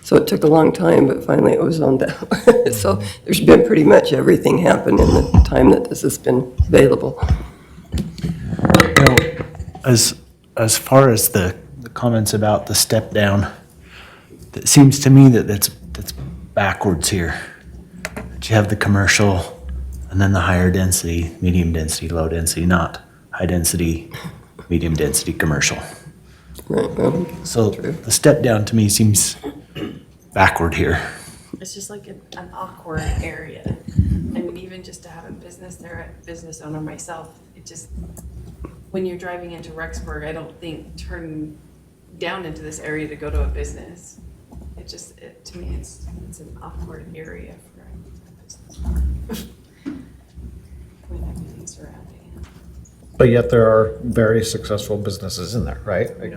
So it took a long time, but finally it was on down. So there's been pretty much everything happen in the time that this has been available. As far as the comments about the step down, it seems to me that's backwards here. That you have the commercial and then the higher density, medium density, low density, not high density, medium density commercial. Right, well, So the step down to me seems backward here. It's just like an awkward area. I mean, even just to have a business there, a business owner myself, it just, when you're driving into Rexburg, I don't think turning down into this area to go to a business. To me, it's an awkward area for a business. With everything surrounding it. But yet there are very successful businesses in there, right? Like,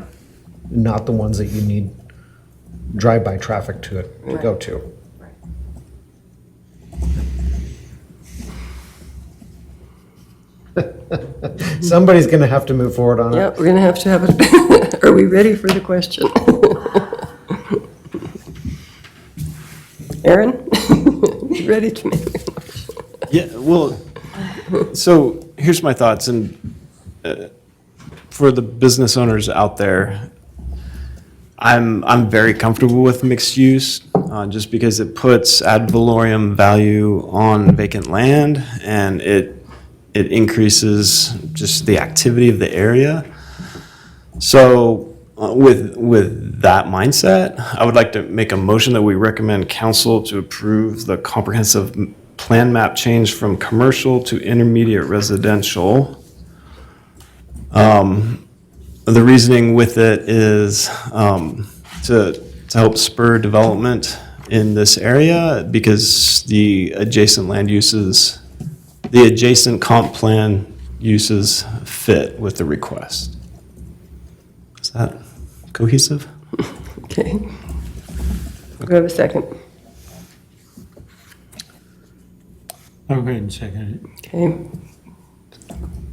not the ones that you need drive-by traffic to go to. Right. Somebody's gonna have to move forward on it. Yeah, we're going to have it. Are we ready for the question? Aaron? You ready to make a motion? Yeah, well, so here's my thoughts, and for the business owners out there, I'm very comfortable with mixed use, just because it puts ad valorem value on vacant land, and it increases just the activity of the area. So with that mindset, I would like to make a motion that we recommend council to approve the comprehensive plan map change from commercial to intermediate residential. The reasoning with it is to help spur development in this area, because the adjacent land uses, the adjacent comp plan uses fit with the request. Is that cohesive? Okay. Do we have a second? I'll go ahead and second it. Okay.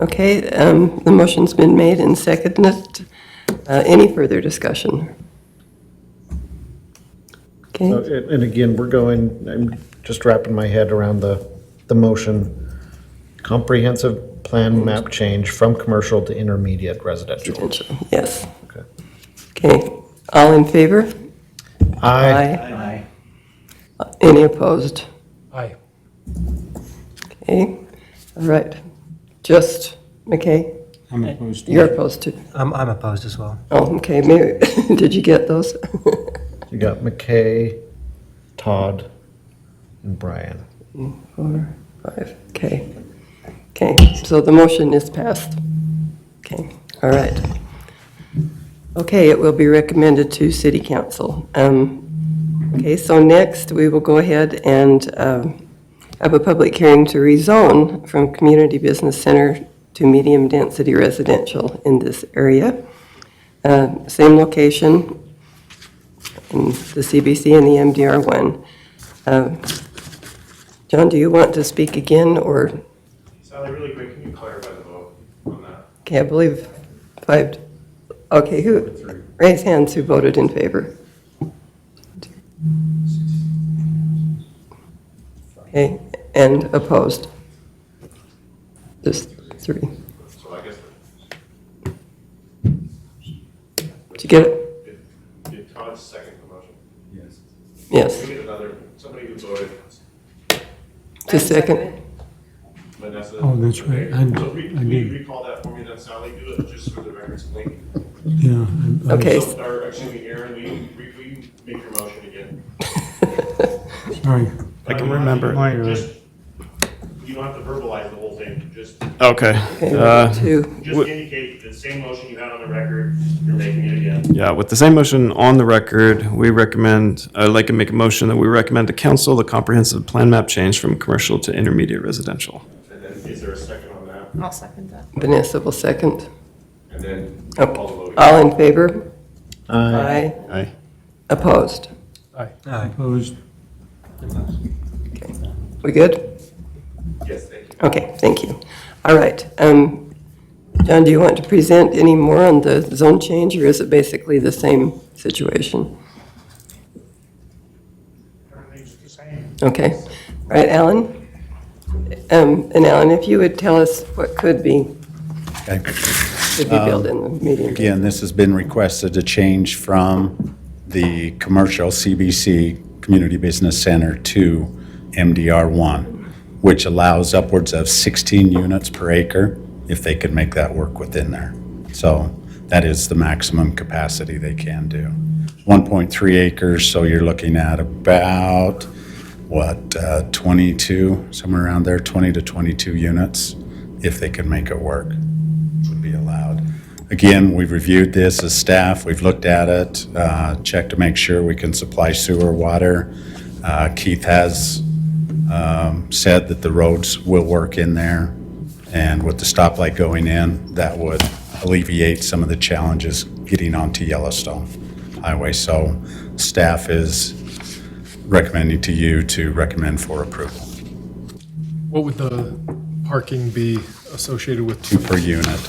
Okay, the motion's been made and seconded. Any further discussion? Okay, And again, I'm just wrapping my head around the motion. Comprehensive plan map change from commercial to intermediate residential. yes. Okay. Okay, all in favor? Aye. Any opposed? Aye. Okay, all right. Just McKay? I'm opposed to You're it. opposed to? I'm opposed as well. Oh, okay, maybe, did you get those? You got McKay, Todd, and Brian. 4, 5, okay. Okay, so the motion is passed. Okay, all right. Okay, it will be recommended to city council. Okay, so next, we will go ahead and have a public hearing to rezone from Community Business Center to medium-density residential in this area. Same location, in the CBC and the MDR1. John, do you want to speak again, or? Sally, really quick, can you clarify the vote on that? Okay, I believe 5, okay, raise hands who voted in favor. Okay, and opposed? Just 3. So I guess, Did you get it? did Todd second the motion? Yes, Can we get another, somebody who voted, to second. Vanessa? Oh, that's right. So I will did. you recall that for me then, Sally? Do it just for the record's sake. Yeah. Okay. So, or, excuse me, Aaron, will you make your motion again? Sorry. I can remember. Just, you don't have to verbalize the whole thing, just Okay. Two. indicate the same motion you had on the record, you're making it again. Yeah, with the same motion on the record, we recommend, I'd like to make a motion that we recommend to council the comprehensive plan map change from commercial to intermediate residential. And then, is there a second on that? I'll second that. Vanessa will second. And then, Oh, call the vote. all in favor? Aye. Aye. Opposed? Opposed? We good? Yes, thank you. Okay, thank you. All right. John, do you want to present any more on the zone change, or is it basically the same situation? Everything's the same. Okay. All right, Alan? And Alan, if you would tell us what could be Okay. built in the medium. Again, this has been requested to change from the commercial CBC, Community Business Center, to MDR1, which allows upwards of 16 units per acre if they could make that work within there. So that is the maximum capacity they can do. 1.3 acres, so you're looking at about, 22, somewhere around there, 20 to 22 units, if they could make it work, would be allowed. Again, we've reviewed this as staff, we've looked at it, checked to make sure we can supply sewer, water. Keith has said that the roads will work in there, and with the stoplight going in, that would alleviate some of the challenges getting onto Yellowstone Highway. So staff is recommending to you to recommend for approval. What would the parking be associated with? 2 per unit,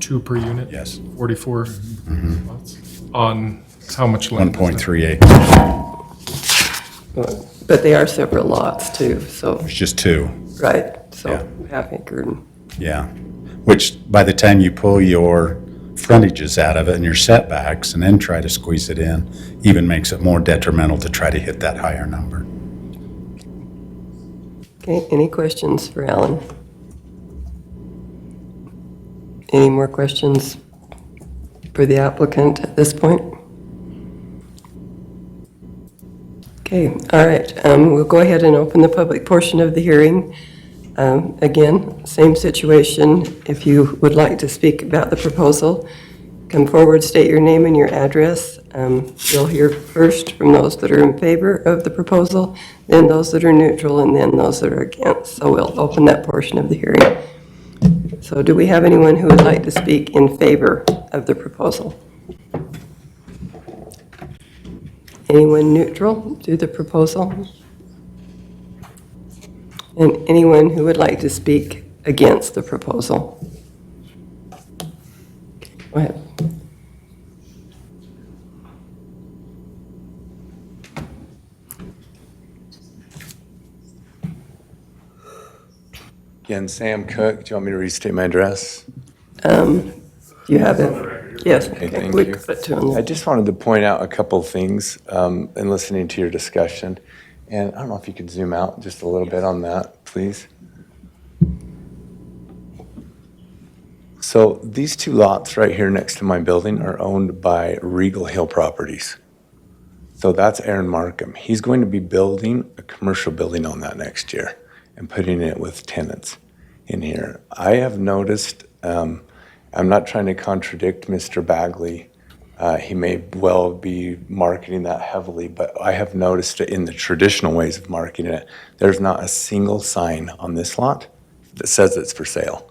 2 per unit? yes, 44 spots? On how much land? 1.3 acres. But they are separate lots too, so, It's just 2. right, so Yeah. half acre. And- Yeah, which by the time you pull your frontages out of it and your setbacks and then try to squeeze it in, even makes it more detrimental to try to hit that higher number. Okay, any questions for Alan? Any more questions for the applicant at this point? Okay, all right, we'll go ahead and open the public portion of the hearing. Again, same situation. If you would like to speak about the proposal, come forward, state your name and your address. You'll hear first from those that are in favor of the proposal, then those that are neutral, and then those that are against. So we'll open that portion of the hearing. So do we have anyone who would like to speak in favor of the proposal? Anyone neutral to the proposal? And anyone who would like to speak against the proposal? Go ahead. Again, Sam Cook, do you want me to restate my address? Do you have it? Yes. Okay, okay. thank We you. put it to him. I just wanted to point out a couple of things in listening to your discussion. And I don't know if you could zoom out just a little bit on that, please. So these 2 lots right here next to my building are owned by Regal Hill Properties. So that's Aaron Markham. He's going to be building a commercial building on that next year and putting it with tenants in here. I have noticed, I'm not trying to contradict Mr. Bagley, He may well be marketing that heavily, but I have noticed it in the traditional ways of marketing it. There's not a single sign on this lot that says it's for sale.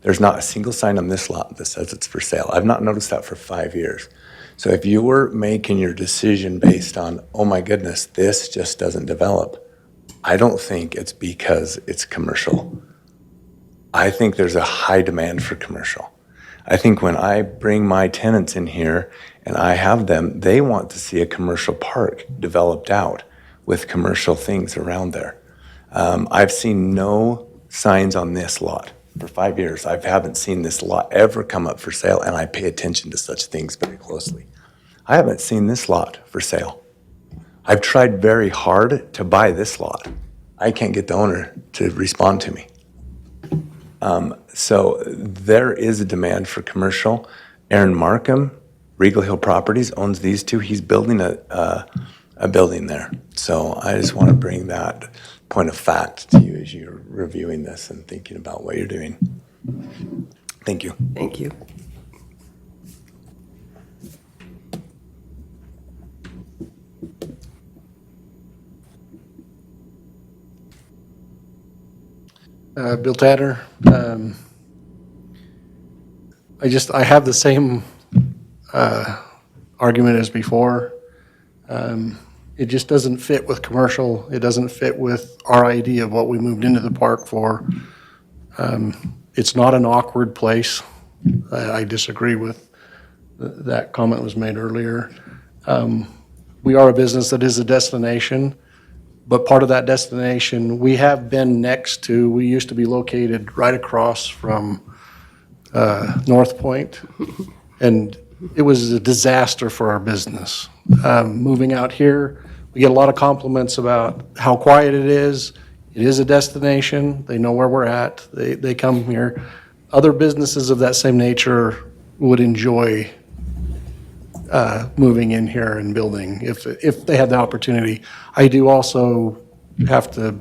There's not a single sign on this lot that says it's for sale. I've not noticed that for 5 years. So if you were making your decision based on, oh my goodness, this just doesn't develop, I don't think it's because it's commercial. I think there's a high demand for commercial. I think when I bring my tenants in here and I have them, they want to see a commercial park developed out with commercial things around there. I've seen no signs on this lot. For 5 years, I haven't seen this lot ever come up for sale, and I pay attention to such things very closely. I haven't seen this lot for sale. I've tried very hard to buy this lot. I can't get the owner to respond to me. So there is a demand for commercial. Aaron Markham, Regal Hill Properties, owns these two. He's building a building there. So I just want to bring that point of fact to you as you're reviewing this and thinking about what you're doing. Thank you. Thank you. Bill Tatter. I have the same argument as before. It just doesn't fit with commercial. It doesn't fit with our idea of what we moved into the park for. It's not an awkward place. I disagree with that comment was made earlier. We are a business that is a destination, but part of that destination, we have been next to, we used to be located right across from North Point, and it was a disaster for our business. Moving out here, we get a lot of compliments about how quiet it is. It is a destination. They know where we're at. They come here. Other businesses of that same nature would enjoy moving in here and building if they had the opportunity. I do also have to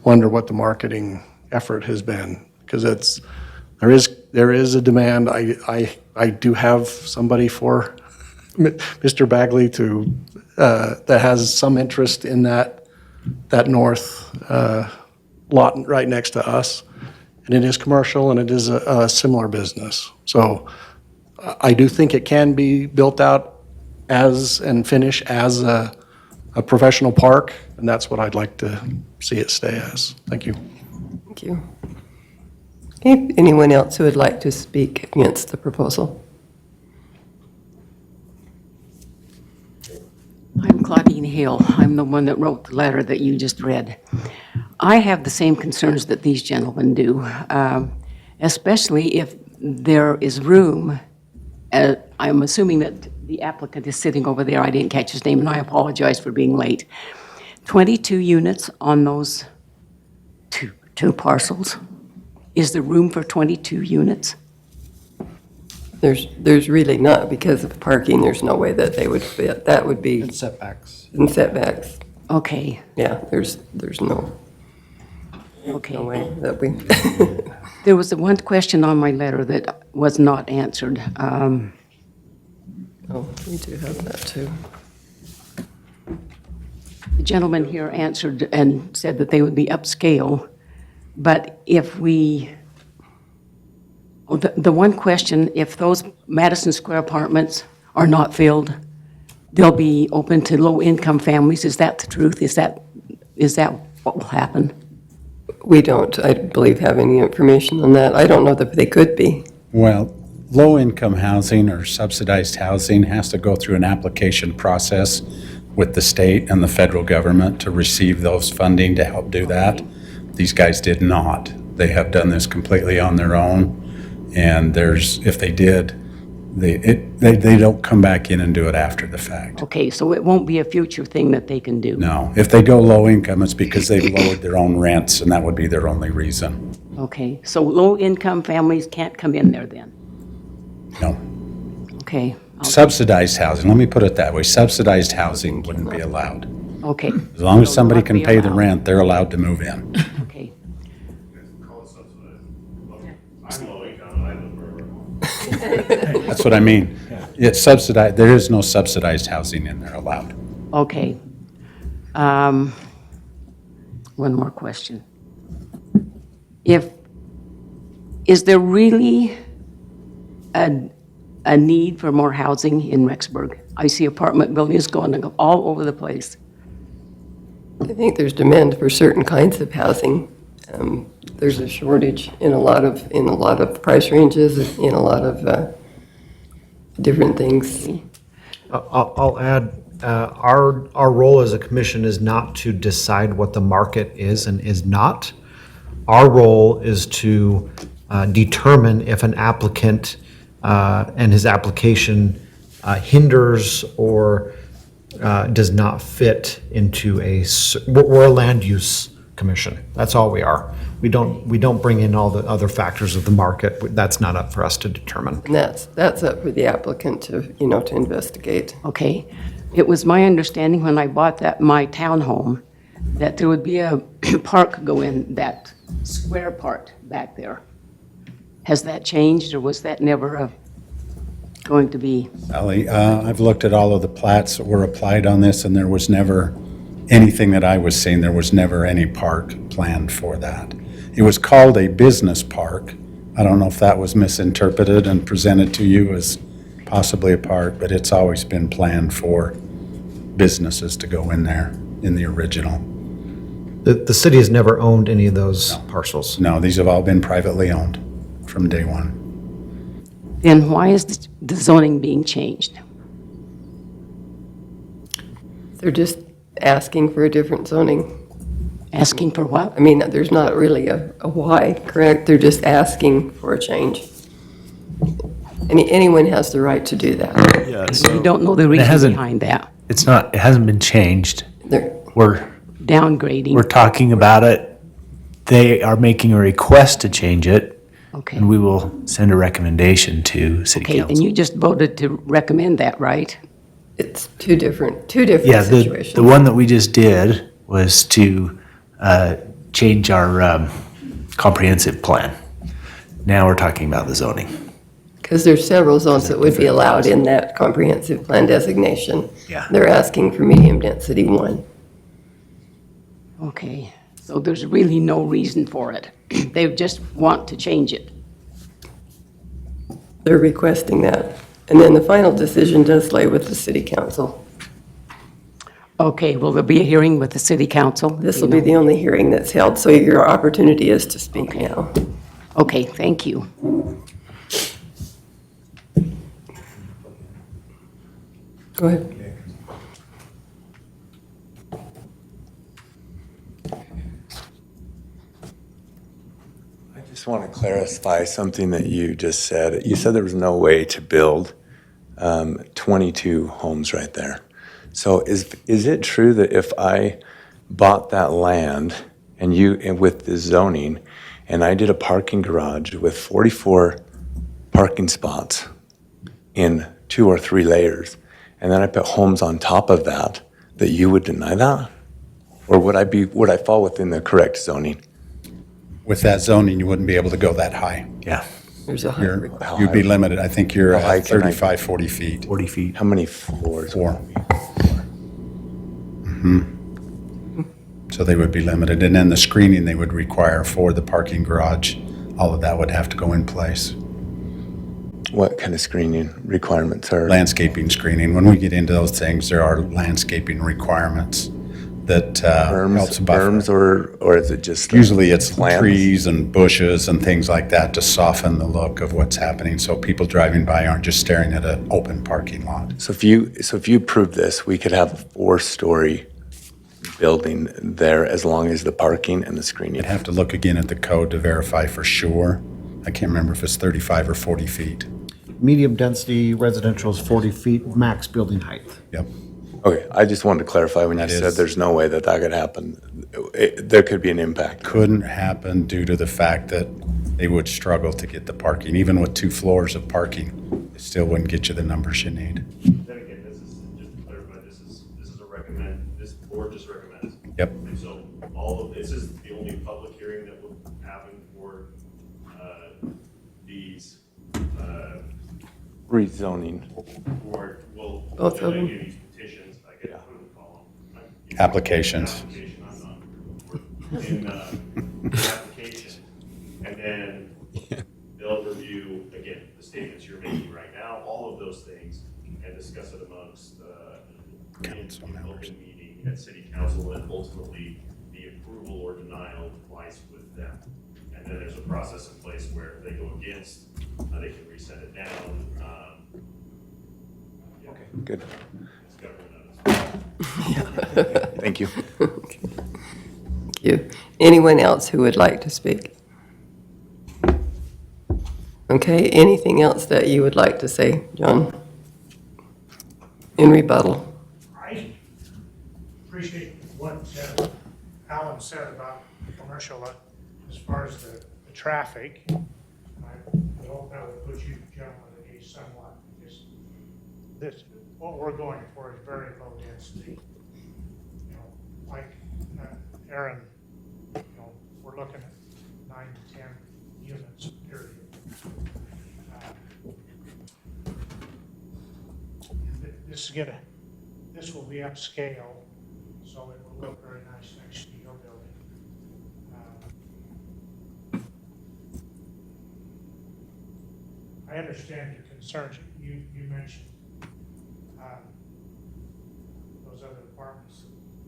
wonder what the marketing effort has been, because there is a demand. I do have somebody for Mr. Bagley that has some interest in that north lot right next to us, and it is commercial and it is a similar business. So I do think it can be built out and finish as a professional park, and that's what I'd like to see it stay as. Thank you. Thank you. Okay, anyone else who would like to speak against the proposal? I'm Claudine Hill. I'm the one that wrote the letter that you just read. I have the same concerns that these gentlemen do, especially if there is room. I'm assuming that the applicant is sitting over there. I didn't catch his name, and I apologize for being late. 22 units on those two parcels. Is there room for 22 units? There's really not, because of parking. There's no way that they would fit. That would be And setbacks. in setbacks. Okay, Yeah, there's no okay. way that we. There was the one question on my letter that was not answered. Oh, we do have that too. The gentleman here answered and said that they would be upscale, but if the one question, if those Madison Square apartments are not filled, they'll be open to low-income families. Is that the truth? Is that what will happen? We don't, I believe, have any information on that. I don't know that they could be. Well, low-income housing or subsidized housing has to go through an application process with the state and the federal government to receive those funding to help do that. These guys did not. They have done this completely on their own, and if they did, they don't come back in and do it after the fact. Okay, so it won't be a future thing that they can do? No. If they go low income, it's because they've lowered their own rents, and that would be their only reason. Okay, so low-income families can't come in there then? No. Okay. Subsidized housing, let me put it that way, subsidized housing wouldn't be allowed. Okay. As long as So somebody not can be pay the allowed. rent, they're allowed to move in. Okay. That's what I mean. It's subsidized, there is no subsidized housing in there allowed. Okay. One more question. Is there really a need for more housing in Rexburg? I see apartment buildings going all over the place. I think there's demand for certain kinds of housing. There's a shortage in a lot of price ranges, in a lot of different things. I'll add, our role as a commission is not to decide what the market is and is not. Our role is to determine if an applicant and his application hinders or does not fit into we're a land use commission. That's all we are. We don't bring in all the other factors of the market. That's not up for us to determine. And that's up for the applicant to investigate. Okay. It was my understanding when I bought my townhome that there would be a park go in that square part back there. Has that changed, or was that never going to be? Sally, I've looked at all of the plats that were applied on this, and there was never anything that I was seeing. There was never any park planned for that. It was called a business park. I don't know if that was misinterpreted and presented to you as possibly a park, but it's always been planned for businesses to go in there in the original. The city has never owned any of those parcels. No, these have all been privately owned from day one. Then why is the zoning being changed? They're just asking for a different zoning. Asking for what? I mean, there's not really a why, correct? They're just asking for a change. Anyone has the right to do that. Yeah, You don't know the reason behind that. It hasn't been changed. They're- We're Downgrading. talking about it. They are making a request to change it, Okay. and we will send a recommendation to city Okay, and council. you just voted to recommend that, right? It's two different Yeah, situations. the one that we just did was to change our comprehensive plan. Now we're talking about the zoning. Because there's several zones that would be allowed in that comprehensive plan designation. Yeah. They're asking for medium density 1. Okay, so there's really no reason for it. They just want to change it. They're requesting that. And then the final decision does lay with the city council. Okay, will there be a hearing with the city council? This will be the only hearing that's held, so your opportunity is to speak now. Okay, thank you. Go ahead. I just want to clarify something that you just said. You said there was no way to build 22 homes right there. So is it true that if I bought that land and with the zoning, and I did a parking garage with 44 parking spots in 2 or 3 layers, and then I put homes on top of that, that you would deny that? Or would I fall within the correct zoning? With that zoning, you wouldn't be able to go that high. Yeah, There's a height requirement. You'd be limited. I think you're How high at can I 35, 40 feet. 40 feet. How many floors? 4. So they would be limited. And then the screening they would require for the parking garage, all of that would have to go in place. What kind of screening requirements are? Landscaping screening. When we get into those things, there are landscaping requirements that helps buffer. Berms or is it just? Usually it's plants? trees and bushes and things like that to soften the look of what's happening, so people driving by aren't just staring at an open parking lot. So if you approve this, we could have a 4-story building there as long as the parking and the screening. You'd have to look again at the code to verify for sure. I can't remember if it's 35 or 40 feet. Medium density residential is 40 feet max building height. Yep. Okay, I just wanted to clarify when you That said is- there's no way that could happen. There could be an impact. Couldn't happen due to the fact that they would struggle to get the parking. Even with 2 floors of parking, it still wouldn't get you the numbers you need. Then again, this is, just to clarify, this is a recommend, this board just recommends. Yep. And so this is the only public hearing that will happen for these rezoning. Or, well, Both of them. these petitions, I guess, what do we call them? Applications. Application, I'm not, in, application, and then they'll review, again, the statements you're making right now, all of those things, and discuss it amongst, Council in members. open meeting at city council, and ultimately, the approval or denial lies with them. And then there's a process in place where if they go against, they can resend it down. Okay. Good. It's government. Thank you. Thank you. Anyone else who would like to speak? Okay, anything else that you would like to say, John? In rebuttal. I appreciate what Alan said about commercial as far as the traffic. I hope that would put you gentlemen at ease somewhat, because this, what we're going for is very low density. You know, like Aaron, you know, we're looking at 9 to 10 units, period. This will be upscale, so it will look very nice next to your building. I understand your concerns. You mentioned those other apartments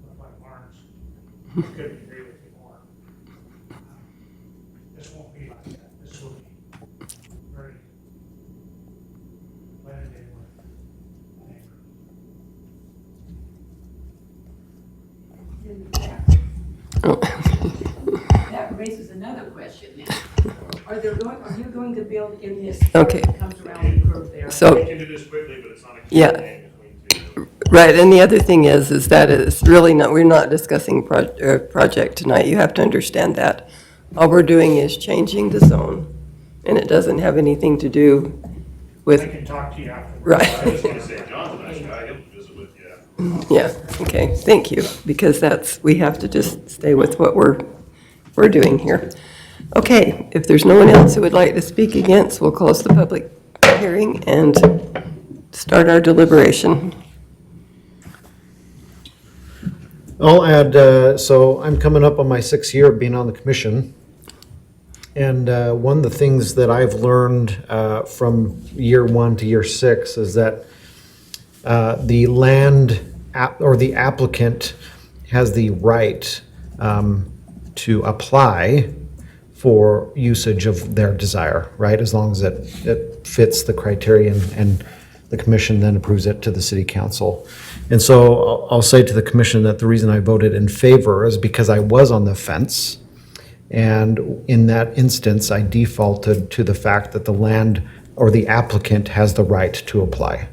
that look like barns. I couldn't agree with you more. This won't be like that. This will be very blended in with the neighborhood. That raises another question now. Are you going to build in this? Okay. that comes around the curve there? So, We can do this quickly, but it's not a Yeah. Q&A between two. right, and the other thing is that it's really not, we're not discussing project tonight. You have to understand that. All we're doing is changing the zone, and it doesn't have anything to do I with, can talk to you afterwards. right. I just want to say, John's a nice guy, he'll visit with you. Yeah, okay, thank you, because we have to just stay with what we're doing here. Okay, if there's no one else who would like to speak against, we'll close the public hearing and start our deliberation. I'll add, so I'm coming up on my 6th year of being on the commission. And one of the things that I've learned from year 1 to year 6 is that the the applicant has the right to apply for usage of their desire, right? As long as it fits the criteria and the commission then approves it to the city council. And so I'll say to the commission that the reason I voted in favor is because I was on the fence. And in that instance, I defaulted to the fact that the land or the applicant has the right to apply.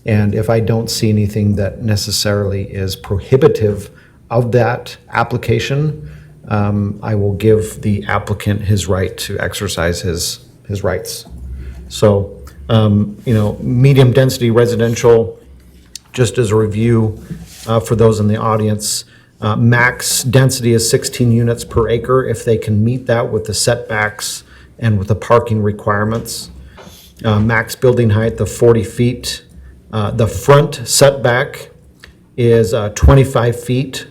And if I don't see anything that necessarily is prohibitive of that application, I will give the applicant his right to exercise his rights. So, medium density residential, just as a review for those in the audience, max density is 16 units per acre if they can meet that with the setbacks and with the parking requirements. Max building height of 40 feet. The front setback is 25 feet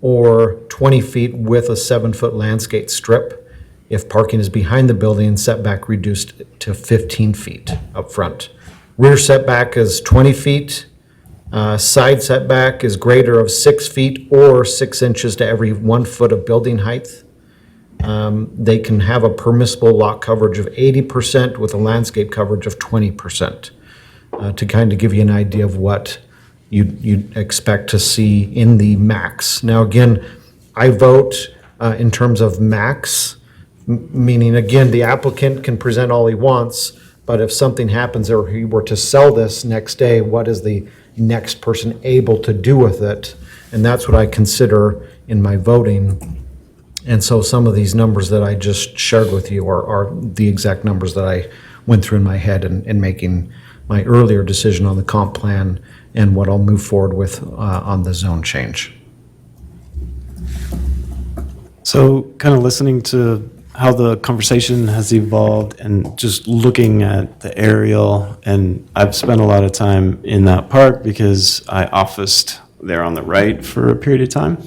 or 20 feet with a 7-foot landscape strip. If parking is behind the building, setback reduced to 15 feet up front. Rear setback is 20 feet. Side setback is greater of 6 feet or 6 inches to every 1 foot of building height. They can have a permissible lot coverage of 80% with a landscape coverage of 20%, to kind of give you an idea of what you'd expect to see in the max. Now, again, I vote in terms of max, meaning, again, the applicant can present all he wants, but if something happens or he were to sell this next day, what is the next person able to do with it? And that's what I consider in my voting. And so some of these numbers that I just shared with you are the exact numbers that I went through in my head in making my earlier decision on the comp plan and what I'll move forward with on the zone change. So kind of listening to how the conversation has evolved and just looking at the aerial, and I've spent a lot of time in that park because I officed there on the right for a period of time.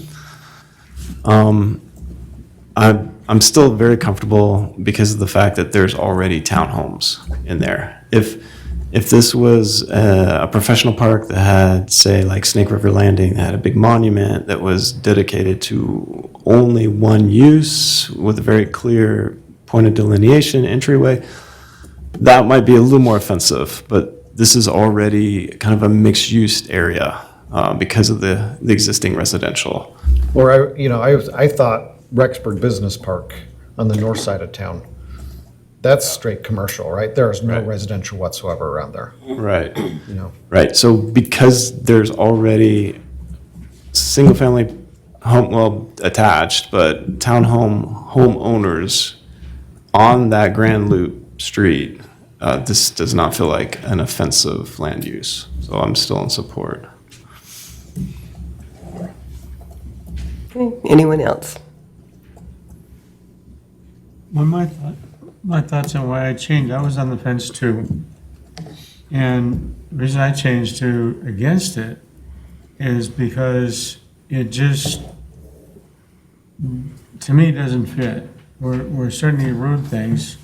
I'm still very comfortable because of the fact that there's already townhomes in there. If this was a professional park that had, say, like Snake River Landing, that had a big monument that was dedicated to only one use with a very clear point of delineation, entryway, that might be a little more offensive. But this is already kind of a mixed-use area because of the existing residential. Or, I thought Rexburg Business Park on the north side of town, that's straight commercial, right? There is no residential whatsoever around there. Right. Right. So because there's already single-family home, well, attached, but townhome homeowners on that Grand Loop street, this does not feel like an offensive land use. So I'm still in support. Okay, anyone else? Well, my thoughts on why I changed, I was on the fence too. And the reason I changed to against it is because it just, to me, doesn't fit. We're starting to erode things,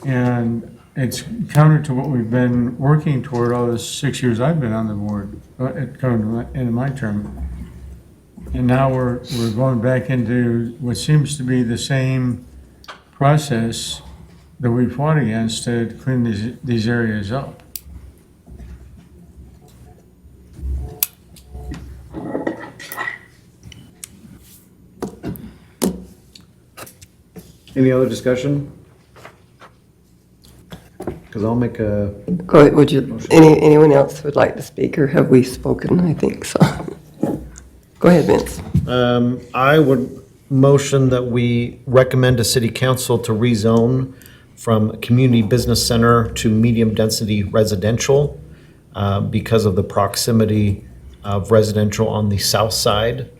and it's counter to what we've been working toward all the 6 years I've been on the board, coming to the end of my term. And now we're going back into what seems to be the same process that we fought against to clean these areas up. Any other discussion? Because I'll make a, Go ahead, would you, anyone else would like to speak, or have we spoken? I think so. Go ahead, Vince. I would motion that we recommend to city council to rezone from community business center to medium-density residential because of the proximity of residential on the south side,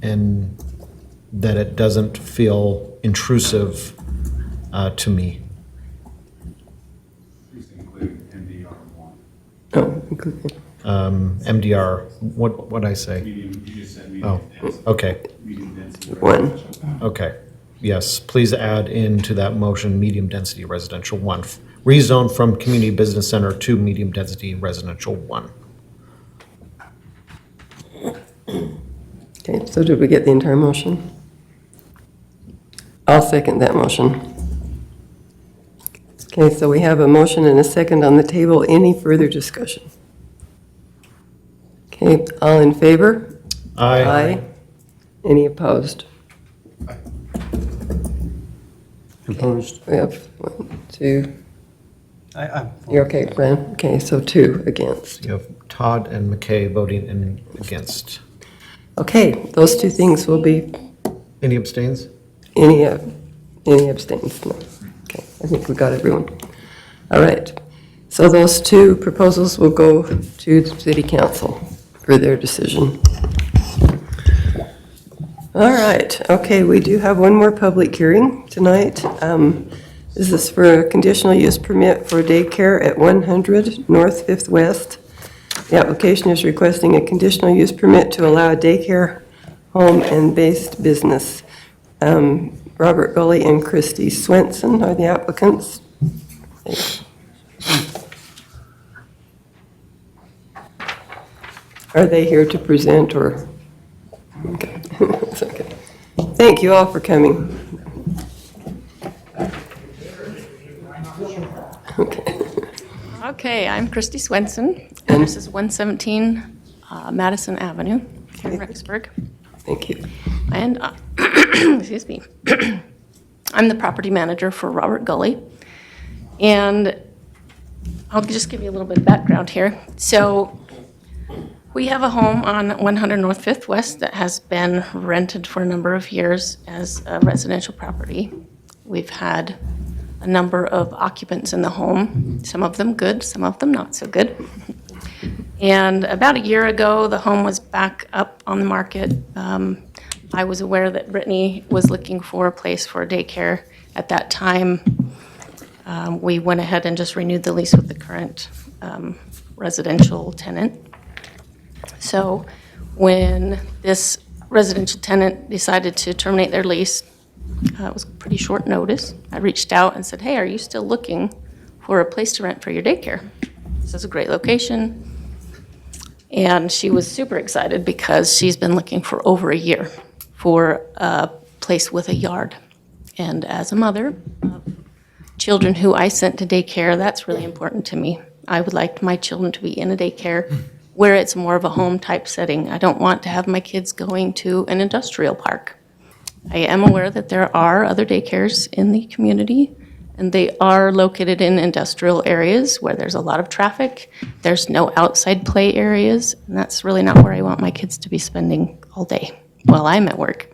and that it doesn't feel intrusive to me. Oh, including. MDR, what'd I say? Medium, you just said Oh, okay, medium density. One. okay. Yes, please add into that motion, medium-density residential 1. Rezone from community business center to medium-density residential 1. Okay, so did we get the entire motion? I'll second that motion. Okay, so we have a motion and a second on the table. Any further discussion? Okay, all in favor? Aye. Any opposed? Opposed? We have 1, 2. You're okay, Fran? Okay, so 2 against. You have Todd and McKay voting against. Okay, those 2 things will be, Any abstains? any abstains? No. Okay, I think we got everyone. All right, so those 2 proposals will go to the city council for their decision. All right, okay, we do have one more public hearing tonight. This is for a conditional use permit for daycare at 100 North 5th West. The application is requesting a conditional use permit to allow a daycare home and based business. Robert Gully and Christy Swenson are the applicants. Are they here to present, or? Okay. It's okay. Thank you all for coming. Okay, I'm Christy Swenson, and this is 117 Madison Avenue here in Rexburg. Thank you. And, excuse me, I'm the property manager for Robert Gully. And I'll just give you a little bit of background here. So we have a home on 100 North 5th West that has been rented for a number of years as a residential property. We've had a number of occupants in the home, some of them good, some of them not so good. And about a year ago, the home was back up on the market. I was aware that Brittany was looking for a place for a daycare. At that time, we went ahead and just renewed the lease with the current residential tenant. So when this residential tenant decided to terminate their lease, it was pretty short notice. I reached out and said, hey, are you still looking for a place to rent for your daycare? This is a great location. And she was super excited because she's been looking for over a year for a place with a yard. And as a mother of children who I sent to daycare, that's really important to me. I would like my children to be in a daycare where it's more of a home type setting. I don't want to have my kids going to an industrial park. I am aware that there are other daycares in the community, and they are located in industrial areas where there's a lot of traffic. There's no outside play areas, and that's really not where I want my kids to be spending all day while I'm at work.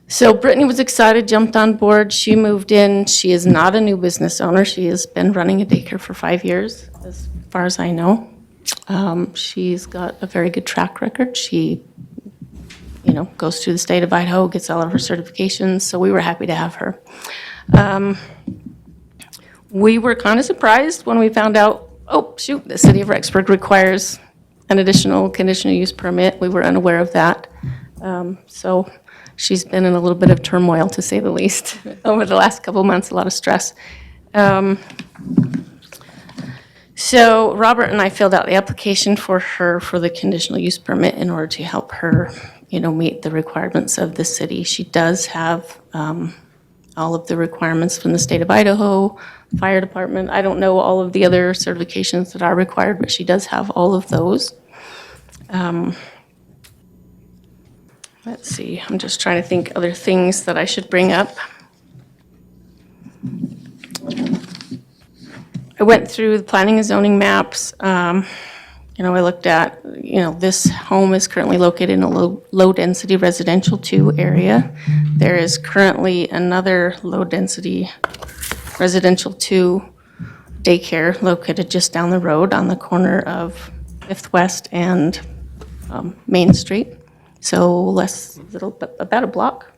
So Brittany was excited, jumped on board. She moved in. She is not a new business owner. She has been running a daycare for 5 years, as far as I know. She's got a very good track record. She, goes through the state of Idaho, gets all of her certifications, so we were happy to have her. We were kind of surprised when we found out, the city of Rexburg requires an additional conditional use permit. We were unaware of that. So she's been in a little bit of turmoil, to say the least, over the last couple of months, a lot of stress. So Robert and I filled out the application for her for the conditional use permit in order to help her, meet the requirements of the city. She does have all of the requirements from the state of Idaho, fire department. I don't know all of the other certifications that are required, but she does have all of those. Let's see, I'm just trying to think other things that I should bring up. I went through the planning and zoning maps. I looked at, this home is currently located in a low-density residential 2 area. There is currently another low-density residential 2 daycare located just down the road on the corner of 5th West and Main Street. So about a block.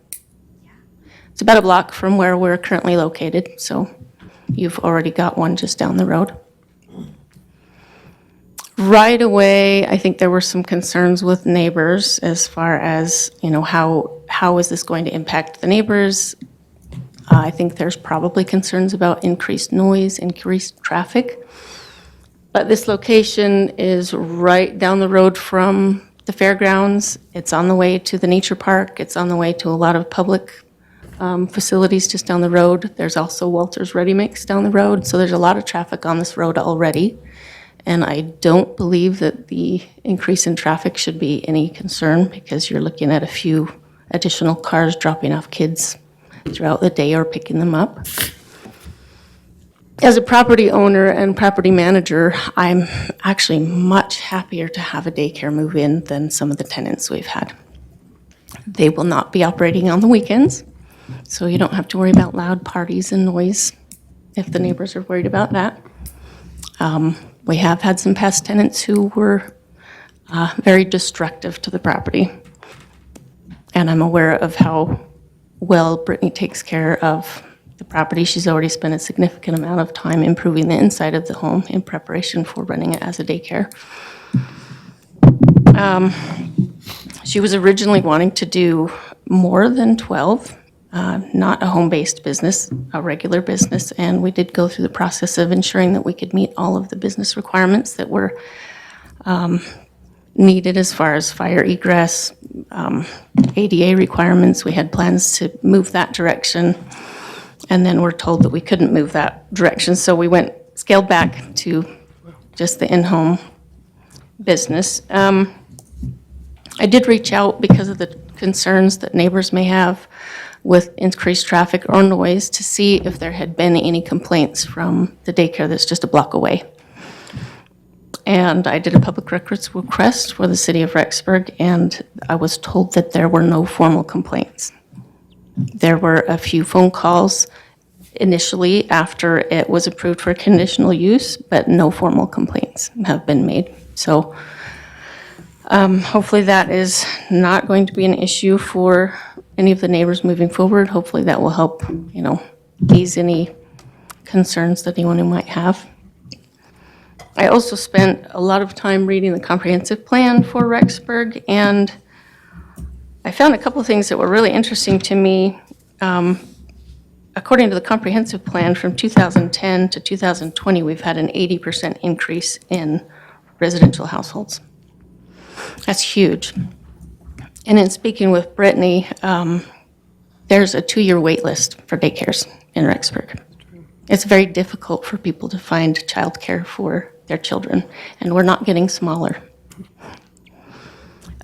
It's about a block from where we're currently located, so you've already got one just down the road. Right away, I think there were some concerns with neighbors as far as, how is this going to impact the neighbors? I think there's probably concerns about increased noise, increased traffic. But this location is right down the road from the fairgrounds. It's on the way to the nature park. It's on the way to a lot of public facilities just down the road. There's also Walter's Ready Mix down the road. So there's a lot of traffic on this road already. And I don't believe that the increase in traffic should be any concern because you're looking at a few additional cars dropping off kids throughout the day or picking them up. As a property owner and property manager, I'm actually much happier to have a daycare move in than some of the tenants we've had. They will not be operating on the weekends, so you don't have to worry about loud parties and noise if the neighbors are worried about that. We have had some past tenants who were very destructive to the property. And I'm aware of how well Brittany takes care of the property. She's already spent a significant amount of time improving the inside of the home in preparation for running it as a daycare. She was originally wanting to do more than 12, not a home-based business, a regular business, and we did go through the process of ensuring that we could meet all of the business requirements that were needed as far as fire egress, ADA requirements. We had plans to move that direction, and then we're told that we couldn't move that direction, so we scaled back to just the in-home business. I did reach out because of the concerns that neighbors may have with increased traffic or noise to see if there had been any complaints from the daycare that's just a block away. And I did a public records request for the city of Rexburg, and I was told that there were no formal complaints. There were a few phone calls initially after it was approved for conditional use, but no formal complaints have been made. So Hopefully that is not going to be an issue for any of the neighbors moving forward. Hopefully that will help, ease any concerns that anyone might have. I also spent a lot of time reading the comprehensive plan for Rexburg, and I found a couple of things that were really interesting to me. According to the comprehensive plan from 2010 to 2020, we've had an 80% increase in residential households. That's huge. And in speaking with Brittany, there's a 2-year wait list for daycares in Rexburg. It's very difficult for people to find childcare for their children, and we're not getting smaller.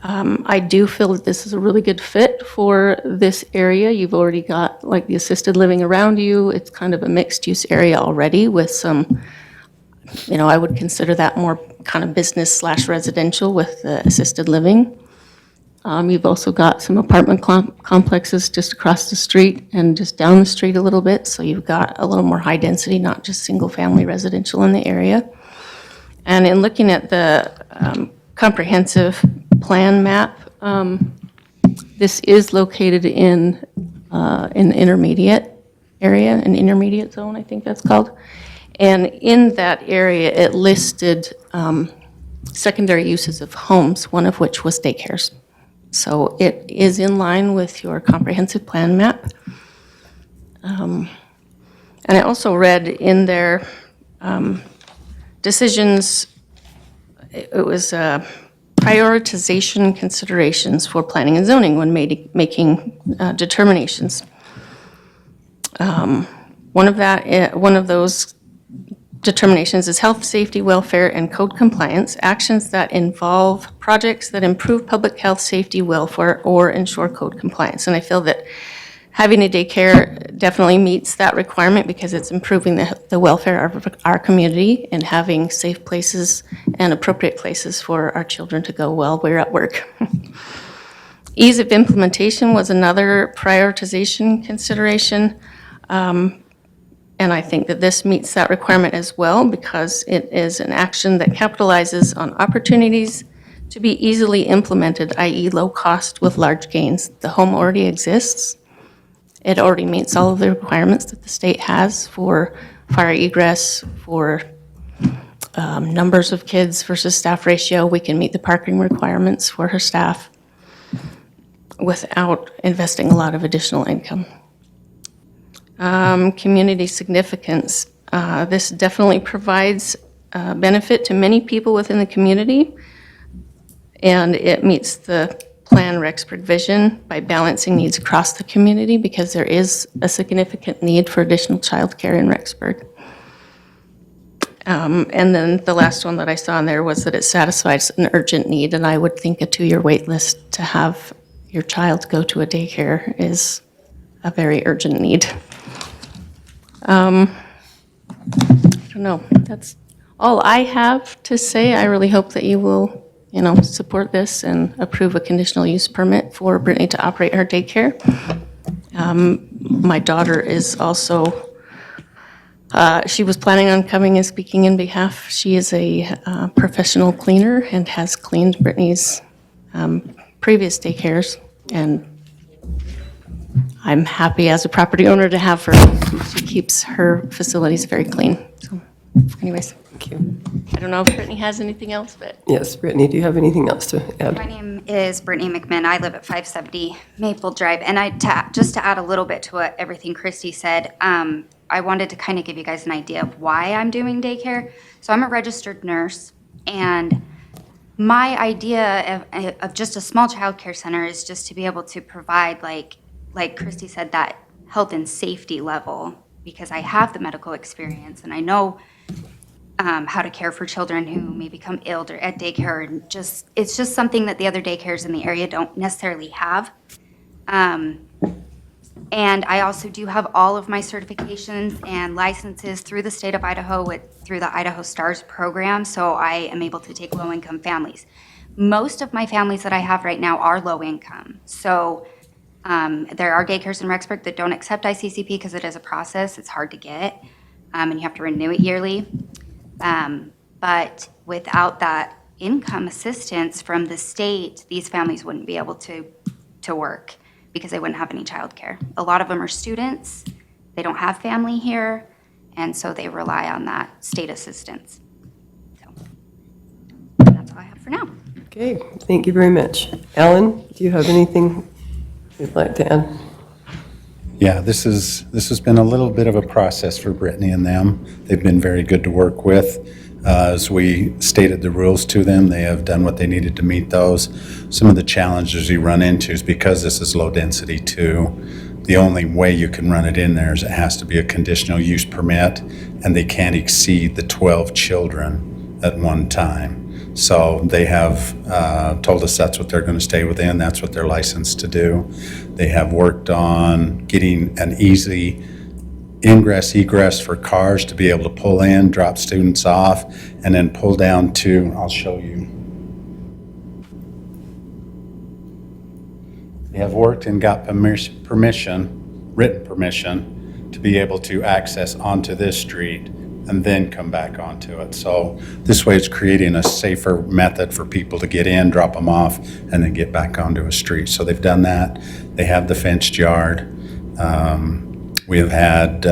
I do feel that this is a really good fit for this area. You've already got like the assisted living around you. It's kind of a mixed use area already with some, I would consider that more kind of business / residential with the assisted living. You've also got some apartment complexes just across the street and just down the street a little bit. So you've got a little more high density, not just single family residential in the area. And in looking at the comprehensive plan map, this is located in an intermediate area, an intermediate zone, I think that's called. And in that area, it listed secondary uses of homes, one of which was daycares. So it is in line with your comprehensive plan map. And I also read in their decisions, it was prioritization considerations for planning and zoning when making determinations. One of those determinations is health, safety, welfare, and code compliance, actions that involve projects that improve public health, safety, welfare, or ensure code compliance. And I feel that having a daycare definitely meets that requirement because it's improving the welfare of our community and having safe places and appropriate places for our children to go while we're at work. Ease of implementation was another prioritization consideration. And I think that this meets that requirement as well because it is an action that capitalizes on opportunities to be easily implemented, i.e. low cost with large gains. The home already exists. It already meets all of the requirements that the state has for fire egress, for numbers of kids versus staff ratio. We can meet the parking requirements for her staff without investing a lot of additional income. Community significance. This definitely provides benefit to many people within the community, and it meets the Plan Rexburg vision by balancing needs across the community because there is a significant need for additional childcare in Rexburg. And then the last one that I saw in there was that it satisfies an urgent need, and I would think a 2-year wait list to have your child go to a daycare is a very urgent need. I don't know, that's all I have to say. I really hope that you will, support this and approve a conditional use permit for Brittany to operate her daycare. My daughter is also, she was planning on coming and speaking in behalf. She is a professional cleaner and has cleaned Brittany's previous daycares, and I'm happy as a property owner to have her. She keeps her facilities very clean. So, anyways. Thank you. I don't know if Brittany has anything else, but. Yes, Brittany, do you have anything else to add? My name is Brittany McMinn. I live at 570 Maple Drive. And just to add a little bit to what everything Christy said, I wanted to kind of give you guys an idea of why I'm doing daycare. So I'm a registered nurse, and my idea of just a small child care center is just to be able to provide, like Christy said, that health and safety level, because I have the medical experience and I know how to care for children who may become ill at daycare, and it's just something that the other daycares in the area don't necessarily have. And I also do have all of my certifications and licenses through the state of Idaho through the Idaho STARS program, so I am able to take low-income families. Most of my families that I have right now are low income, so there are daycares in Rexburg that don't accept ICCP because it is a process. It's hard to get, and you have to renew it yearly. But without that, income assistance from the state, these families wouldn't be able to work because they wouldn't have any childcare. A lot of them are students, they don't have family here, and so they rely on that state assistance. So that's all I have for now. Okay, thank you very much. Alan, do you have anything you'd like to add? Yeah, this has been a little bit of a process for Brittany and them. They've been very good to work with. As we stated the rules to them, they have done what they needed to meet those. Some of the challenges you run into is because this is low density too, the only way you can run it in there is it has to be a conditional use permit, and they can't exceed the 12 children at one time. So they have told us that's what they're going to stay within, that's what they're licensed to do. They have worked on getting an easy ingress, egress for cars to be able to pull in, drop students off, and then pull down to, I'll show you. They have worked and got permission, written permission, to be able to access onto this street and then come back onto it. So this way it's creating a safer method for people to get in, drop them off, and then get back onto a street. So they've done that. They have the fenced yard. We have had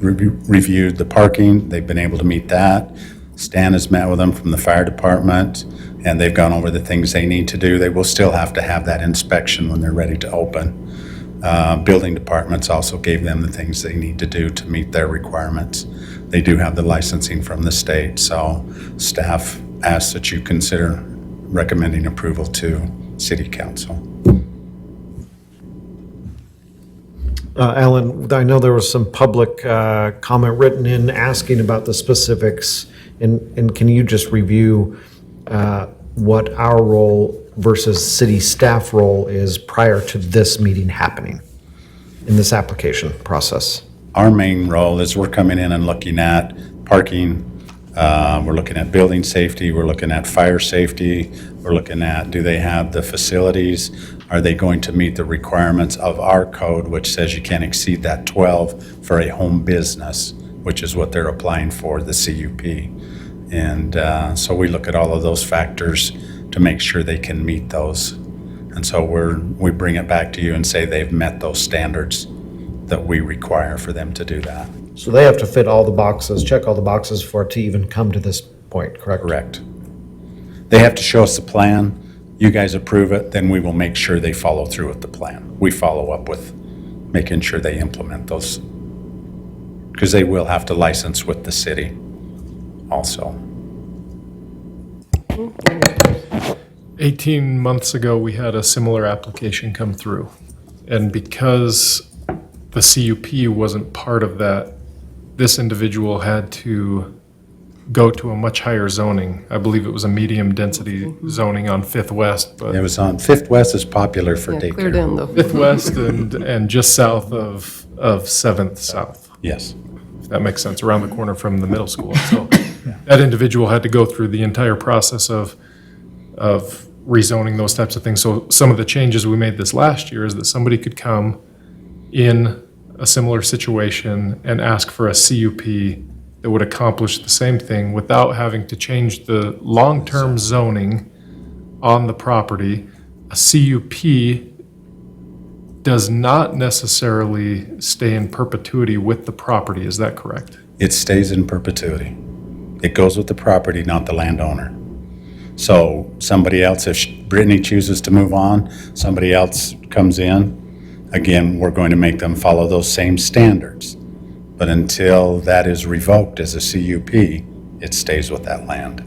reviewed the parking. They've been able to meet that. Stan has met with them from the fire department, and they've gone over the things they need to do. They will still have to have that inspection when they're ready to open. Building departments also gave them the things they need to do to meet their requirements. They do have the licensing from the state, so staff asks that you consider recommending approval to City Council. Alan, I know there was some public comment written in asking about the specifics, and can you just review what our role versus city staff role is prior to this meeting happening in this application process? Our main role is we're coming in and looking at parking, we're looking at building safety, we're looking at fire safety, we're looking at, do they have the facilities? Are they going to meet the requirements of our code, which says you can't exceed that 12 for a home business, which is what they're applying for, the CUP. And so we look at all of those factors to make sure they can meet those. And so we bring it back to you and say they've met those standards that we require for them to do that. So they have to fit all the boxes, check all the boxes for it to even come to this point, correct? Correct. They have to show us the plan. You guys approve it, then we will make sure they follow through with the plan. We follow up with making sure they implement those, because they will have to license with the city also. 18 months ago, we had a similar application come through. And because the CUP wasn't part of that, this individual had to go to a much higher zoning. I believe it was a medium density zoning on Fifth West, but It was on, Fifth West is popular for Yeah, clear daycare. down the. Fifth West and just south of Seventh South, Yes. if that makes sense, around the corner from the middle school. So that individual had to go through the entire process of rezoning, those types of things. So some of the changes we made this last year is that somebody could come in a similar situation and ask for a CUP that would accomplish the same thing without having to change the long-term zoning on the property. A CUP does not necessarily stay in perpetuity with the property, is that correct? It stays in perpetuity. It goes with the property, not the landowner. So somebody else, if Brittany chooses to move on, somebody else comes in, again, we're going to make them follow those same standards. But until that is revoked as a CUP, it stays with that land.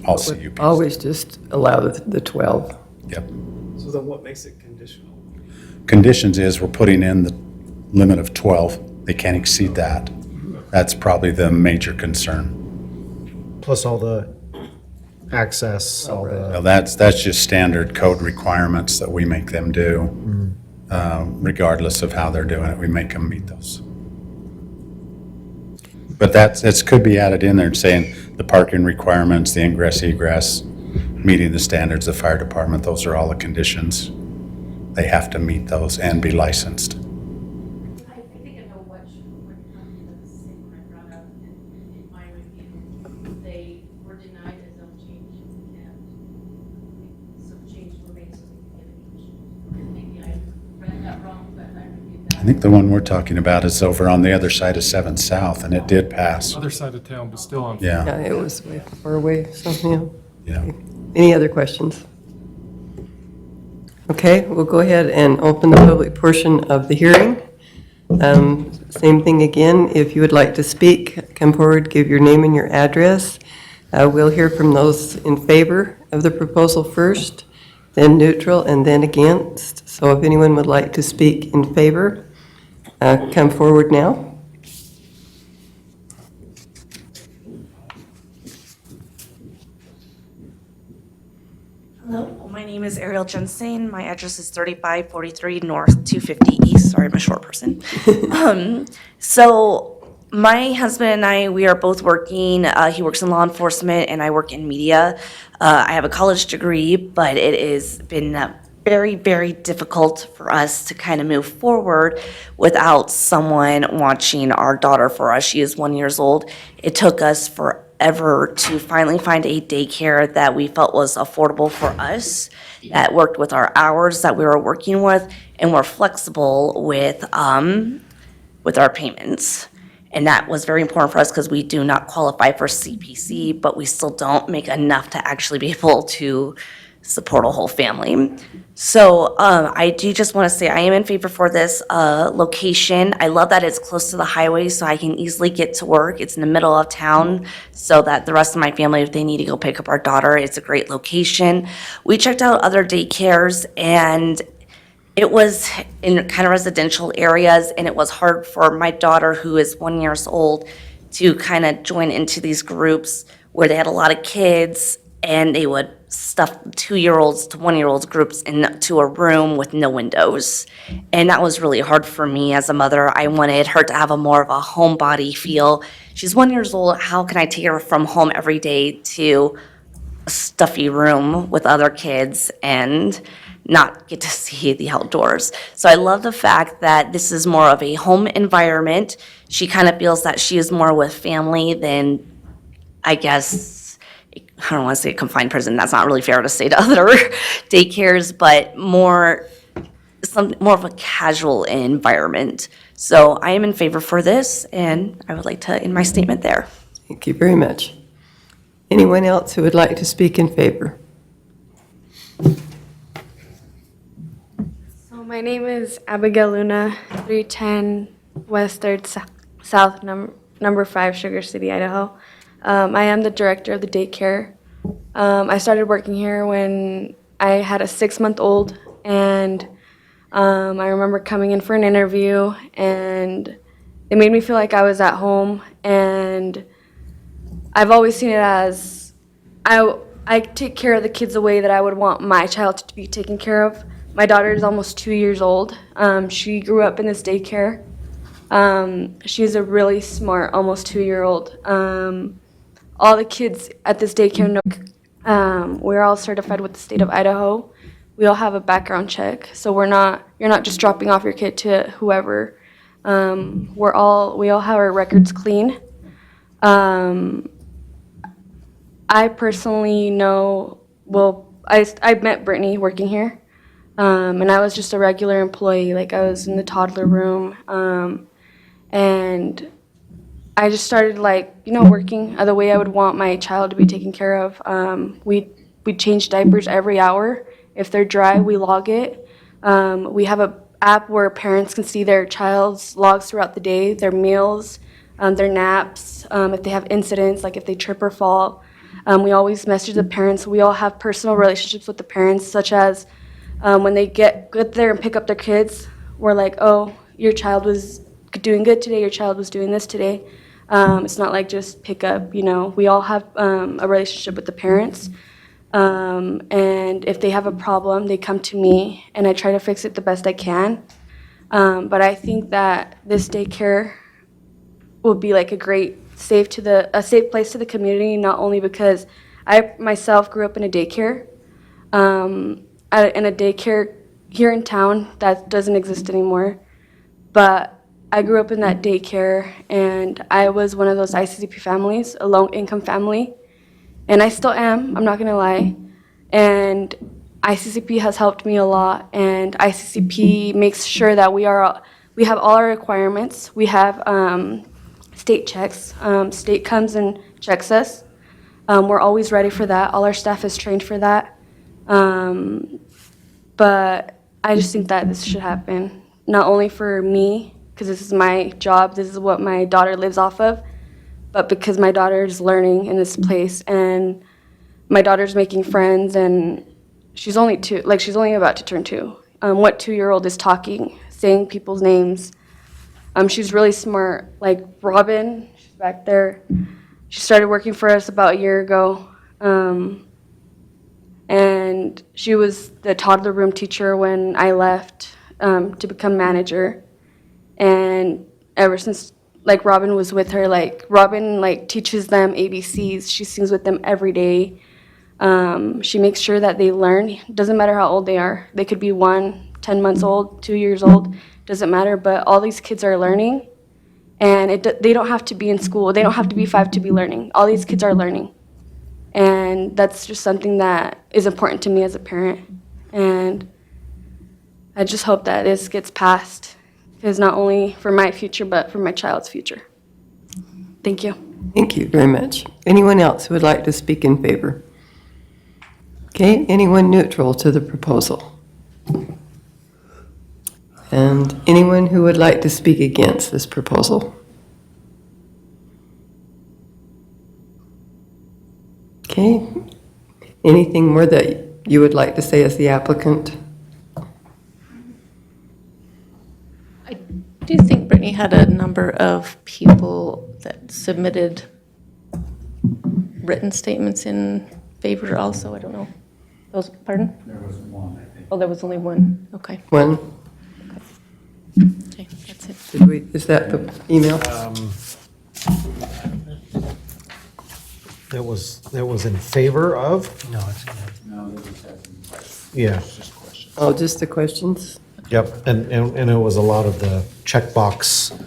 All CUPs. Always just allow the 12. Yep. So then what makes it conditional? Conditions is we're putting in the limit of 12. They can't exceed that. That's probably the major concern. Plus all the access, all Now, the, that's just standard code requirements that we make them do, regardless of how they're doing it. We make them meet those. But that could be added in there saying the parking requirements, the ingress, egress, meeting the standards of the fire department, those are all the conditions. They have to meet those and be licensed. I think I know what the same one I brought up in my review. They were denied a zone change think the one we're talking about is over on the other side of 7 South, and it did pass. Other side of town, but still on. Yeah. Yeah, it was way far away, so, yeah. Yeah. Any other questions? Okay, we'll go ahead and open the public portion of the hearing. Same thing again, if you would like to speak, come forward, give your name and your address. We'll hear from those in favor of the proposal first, then neutral, and then against. So if anyone would like to speak in favor, come forward now. Hello, my name is Ariel Jensen. My address is 3543 North 250 East. Sorry, I'm a short person. So my husband and I, we are both working. He works in law enforcement and I work in media. I have a college degree, but it has been very, very difficult for us to kind of move forward without someone watching our daughter for us. She is 1 year old. It took us forever to finally find a daycare that we felt was affordable for us, that worked with our hours that we were working with, and were flexible with our payments. And that was very important for us because we do not qualify for CPC, but we still don't make enough to actually be able to support a whole family. So I do just want to say I am in favor for this location. I love that it's close to the highway so I can easily get to work. It's in the middle of town so that the rest of my family, if they need to go pick up our daughter, it's a great location. We checked out other daycares and it was in kind of residential areas, and it was hard for my daughter, who is 1 year old, to kind of join into these groups where they had a lot of kids, and they would stuff 2 year olds to 1 year olds groups into a room with no windows. And that was really hard for me as a mother. I wanted her to have a more of a homebody feel. She's 1 year old. How can I take her from home every day to a stuffy room with other kids and not get to see the outdoors? So I love the fact that this is more of a home environment. She kind of feels that she is more with family than, I guess, I don't want to say a confined prison. That's not really fair to say to other daycares, but more of a casual environment. So I am in favor for this, and I would like to end my statement there. Thank you very much. Anyone else who would like to speak in favor? My name is Abigail Luna, 310 West 3rd South, number 5, Sugar City, Idaho. I am the director of the daycare. I started working here when I had a 6-month-old, and I remember coming in for an interview, and it made me feel like I was at home, and I've always seen it as I take care of the kids the way that I would want my child to be taken care of. My daughter is almost 2 years old. She grew up in this daycare. She's a really smart, almost 2-year-old. All the kids at this daycare know we're all certified with the state of Idaho. We all have a background check, so you're not just dropping off your kid to whoever. We all have our records clean. I personally know, I met Brittany working here. And I was just a regular employee, like I was in the toddler room, and I just started working the way I would want my child to be taken care of. We change diapers every hour. If they're dry, we log it. We have an app where parents can see their child's logs throughout the day, their meals, their naps, if they have incidents, like if they trip or fall. We always message the parents. We all have personal relationships with the parents, such as when they get there and pick up their kids, we're like, oh, your child was doing good today, your child was doing this today. It's not like just pick up, we all have a relationship with the parents. And if they have a problem, they come to me and I try to fix it the best I can. But I think that this daycare will be like a safe place to the community, not only because I myself grew up in a daycare, in a daycare here in town that doesn't exist anymore. But I grew up in that daycare, and I was one of those ICCP families, a low-income family. And I still am, I'm not going to lie. And ICCP has helped me a lot, and ICCP makes sure that we we have all our requirements. We have state checks. State comes and checks us. We're always ready for that. All our staff is trained for that. But I just think that this should happen, not only for me, because this is my job, this is what my daughter lives off of, but because my daughter is learning in this place, and my daughter's making friends, and she's only 2, like she's only about to turn 2. What 2-year-old is talking, saying people's names? She's really smart. Like Robin, she's back there. She started working for us about a year ago. And she was the toddler room teacher when I left to become manager. And ever since, like, Robin was with her, like, Robin, like, teaches them ABCs. She sings with them every day. She makes sure that they learn. Doesn't matter how old they are. They could be 1, 10 months old, 2 years old. Doesn't matter. But all these kids are learning. And they don't have to be in school. They don't have to be 5 to be learning. All these kids are learning. And that's just something that is important to me as a parent. And I just hope that this gets passed, because not only for my future, but for my child's future. Thank you. Thank you very much. Anyone else who would like to speak in favor? Okay, anyone neutral to the proposal? And anyone who would like to speak against this proposal? Okay. Anything more that you would like to say as the applicant? I do think Brittany had a number of people that submitted written statements in favor also. I don't know. Those, pardon? There was one, I think. Oh, there was only one. Okay. One? Okay, that's it. Is that the email? That was in favor of? No, it's No, there was questions. Yeah. Just questions. Oh, just the questions? Yep, and it was a lot of the checkbox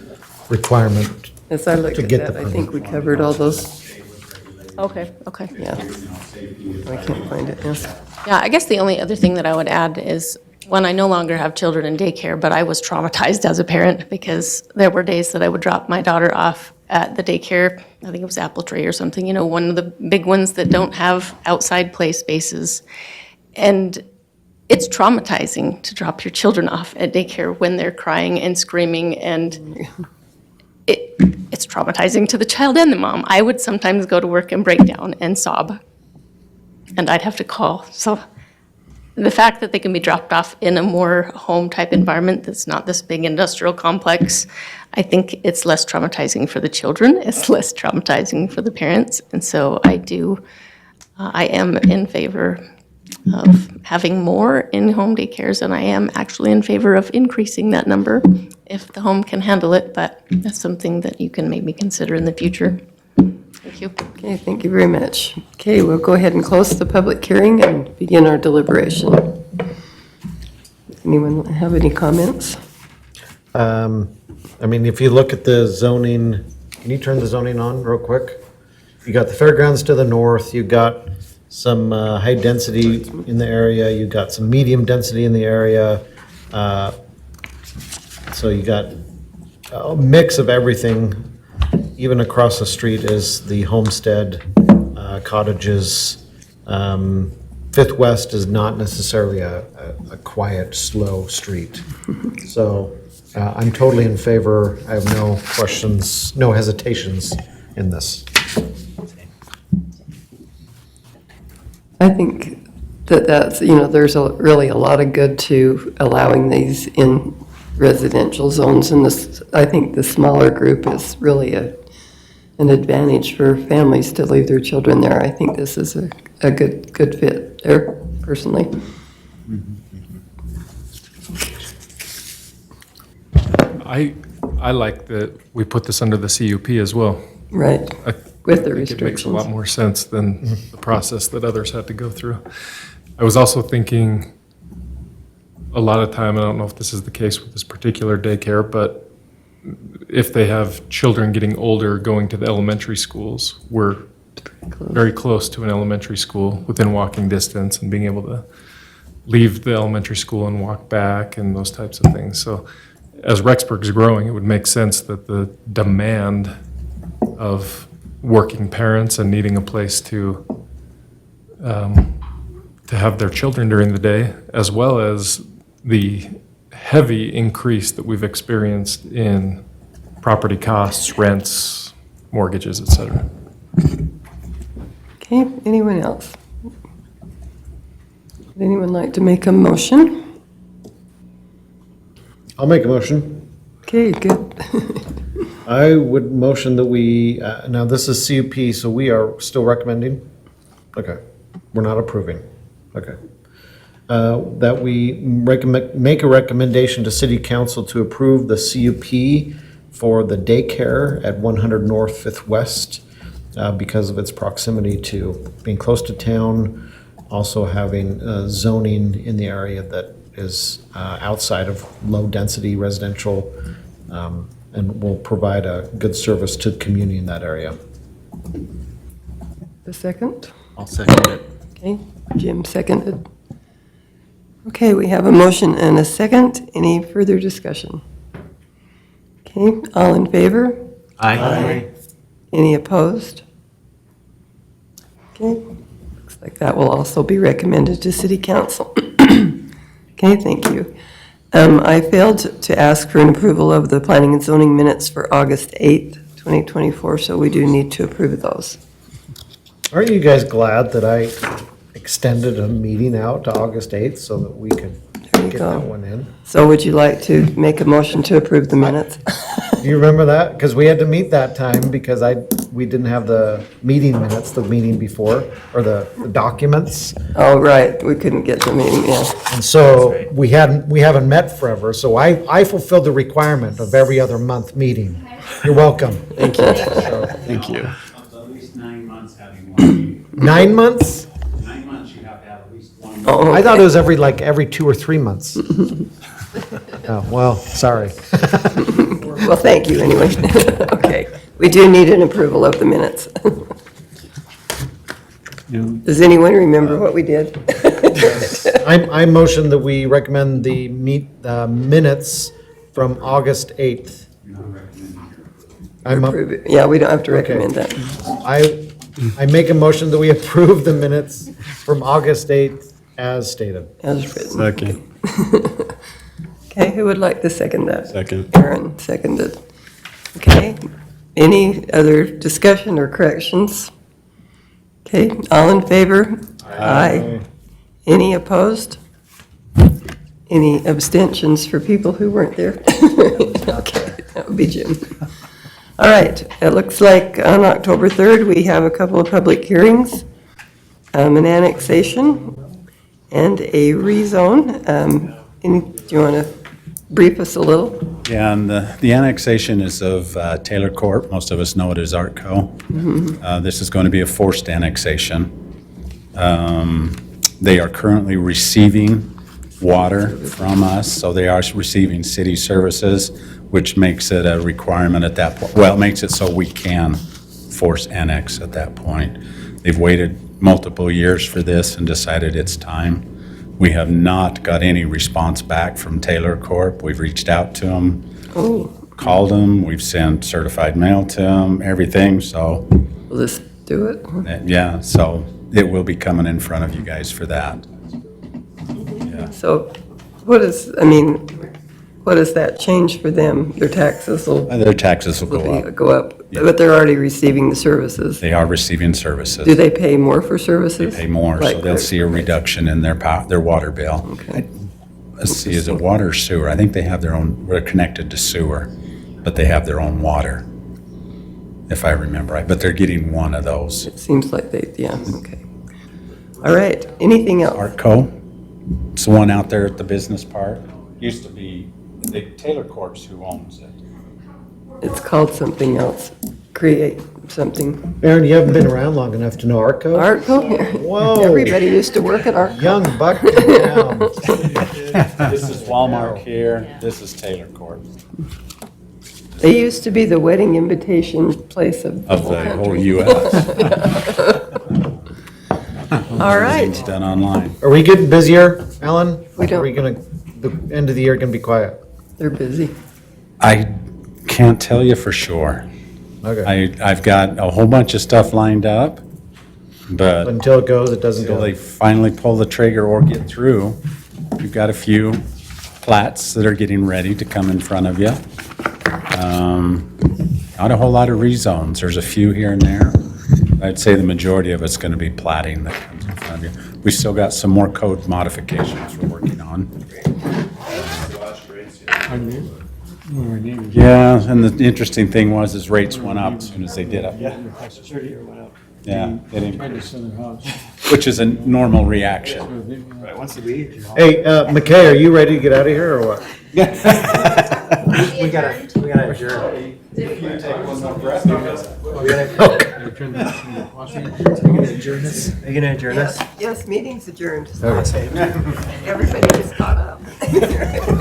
requirement. As I looked To at get that, the I think we covered all those. Okay, okay. Yeah. I can't find it now. Yeah, I guess the only other thing that I would add is, when I no longer have children in daycare, but I was traumatized as a parent because there were days that I would drop my daughter off at the daycare, I think it was Apple Tree or something, you know, one of the big ones that don't have outside play spaces. And it's traumatizing to drop your children off at daycare when they're crying and screaming, and it's traumatizing to the child and the mom. I would sometimes go to work and break down and sob, and I'd have to call. So the fact that they can be dropped off in a more home-type environment that's not this big industrial complex, I think it's less traumatizing for the children. It's less traumatizing for the parents. And so I am in favor of having more in-home daycares, and I am actually in favor of increasing that number if the home can handle it, but that's something that you can maybe consider in the future. Thank you. Okay, thank you very much. Okay, we'll go ahead and close the public hearing and begin our deliberation. Anyone have any comments? I mean, if you look at the zoning, can you turn the zoning on real quick? You got the fairgrounds to the north, you got some high density in the area, you got some medium density in the area. So you got a mix of everything. Even across the street is the homestead cottages. Fifth West is not necessarily a quiet, slow street. So I'm totally in favor. I have no questions, no hesitations in this. I think that's, there's really a lot of good to allowing these in residential zones. And this, I think the smaller group is really an advantage for families to leave their children there. I think this is a good fit there, personally. I like that we put this under the CUP as well. Right, with the I think it makes a restrictions. lot more sense than the process that others had to go through. I was also thinking a lot of time, I don't know if this is the case with this particular daycare, but if they have children getting older going to the elementary schools, we're very close to an elementary school within walking distance, and being able to leave the elementary school and walk back and those types of things. So as Rexburg's growing, it would make sense that the demand of working parents and needing a place to have their children during the day, as well as the heavy increase that we've experienced in property costs, rents, mortgages, et cetera. Okay, anyone else? Would anyone like to make a motion? I'll make a motion. Okay, good. I would motion that we, now this is CUP, so we are still recommending? Okay, we're not approving. Okay. That we make a recommendation to City Council to approve the CUP for the daycare at 100 North 5th West because of its proximity to being close to town, also having zoning in the area that is outside of low-density residential, and will provide a good service to the community in that area. The second? I'll second it. Okay, Jim seconded. Okay, we have a motion and a second. Any further discussion? Okay, all in favor? Aye. Any opposed? Okay, looks like that will also be recommended to City Council. Okay, thank you. I failed to ask for an approval of the planning and zoning minutes for August 8th, 2024, so we do need to approve those. Aren't you guys glad that I extended a meeting out to August 8th so that we could get go. that one in? So would you like to make a motion to approve the minutes? Do you remember that? Because we had to meet that time because we didn't have the meeting minutes, the meeting before, or the documents. Oh, right, we couldn't get the meeting, yeah. And so we haven't met forever, so I fulfilled the requirement of every other month meeting. You're welcome. Thank you. Thank you. At least 9 months having one meeting. 9 months? 9 months, you have to have at least one. Oh, I thought it was every 2 or 3 months. Oh, well, sorry. Well, thank you anyway. Okay, we do need an approval of the minutes. Does anyone remember what we did? I motion that we recommend the minutes from August 8th. Approve it. Yeah, we don't have to Okay. recommend that. I make a motion that we approve the minutes from August 8th as stated. As written. Second. Okay, who would like to second that? Second. Aaron seconded. Okay, any other discussion or corrections? Okay, all in favor? Aye. Any opposed? Any abstentions for people who weren't there? Okay, that would be Jim. All right, it looks like on October 3rd, we have a couple of public hearings, an annexation and a rezone. Do you want to brief us a little? Yeah, and the annexation is of Taylor Court. Most of us know it as ARTCO. This is going to be a forced annexation. They are currently receiving water from us, so they are receiving city services, which makes it a requirement at that point. Well, it makes it so we can force annex at that point. They've waited multiple years for this and decided it's time. We have not got any response back from Taylor Corp. We've reached out to them, called them, we've sent certified mail to them, everything, so. We'll just do it. Yeah, so it will be coming in front of you guys for that. So what does that change for them? Their taxes will Their taxes will go up. But they're already receiving the services. They are receiving services. Do they pay more for services? They pay more, so Like- they'll see a reduction in their water bill. Okay. Let's see, is it water or sewer? I think they have their own, we're connected to sewer, but they have their own water, if I remember right. But they're getting one of those. It seems like yeah, okay. All right, anything else? ARTCO, it's the one out there at the business park. Used to be the Taylor Corp's who owns it. It's called something else. Create something. Aaron, you haven't been around long enough to know ARTCO? ARTCO? Whoa. Everybody used to work at ARTCO. Young buck in town. This is Walmart here, this is Taylor Corp. They used to be the wedding invitation place of the Of whole the whole country. US. All right. Everything's done online. Are we getting busier, Alan? We don't- Are we gonna, the end of the year gonna be quiet? They're busy. I can't tell you for sure. Okay. I've got a whole bunch of stuff lined up, but Until it goes, it doesn't until go. they finally pull the trigger or get through, we've got a few plats that are getting ready to come in front of you. Not a whole lot of rezones. There's a few here and there. I'd say the majority of it's going to be platting that comes in front of you. We still got some more code modifications we're working on. Yeah, and the interesting thing was is rates went up as soon as they did it. Yeah, they didn't- which is a normal reaction. Right, once you leave, you're Hey, McKay, are you ready to get out of here or what? We gotta adjourn. Okay. Are you gonna adjourn us? Yes, meeting's adjourned. Okay. Everybody just caught up.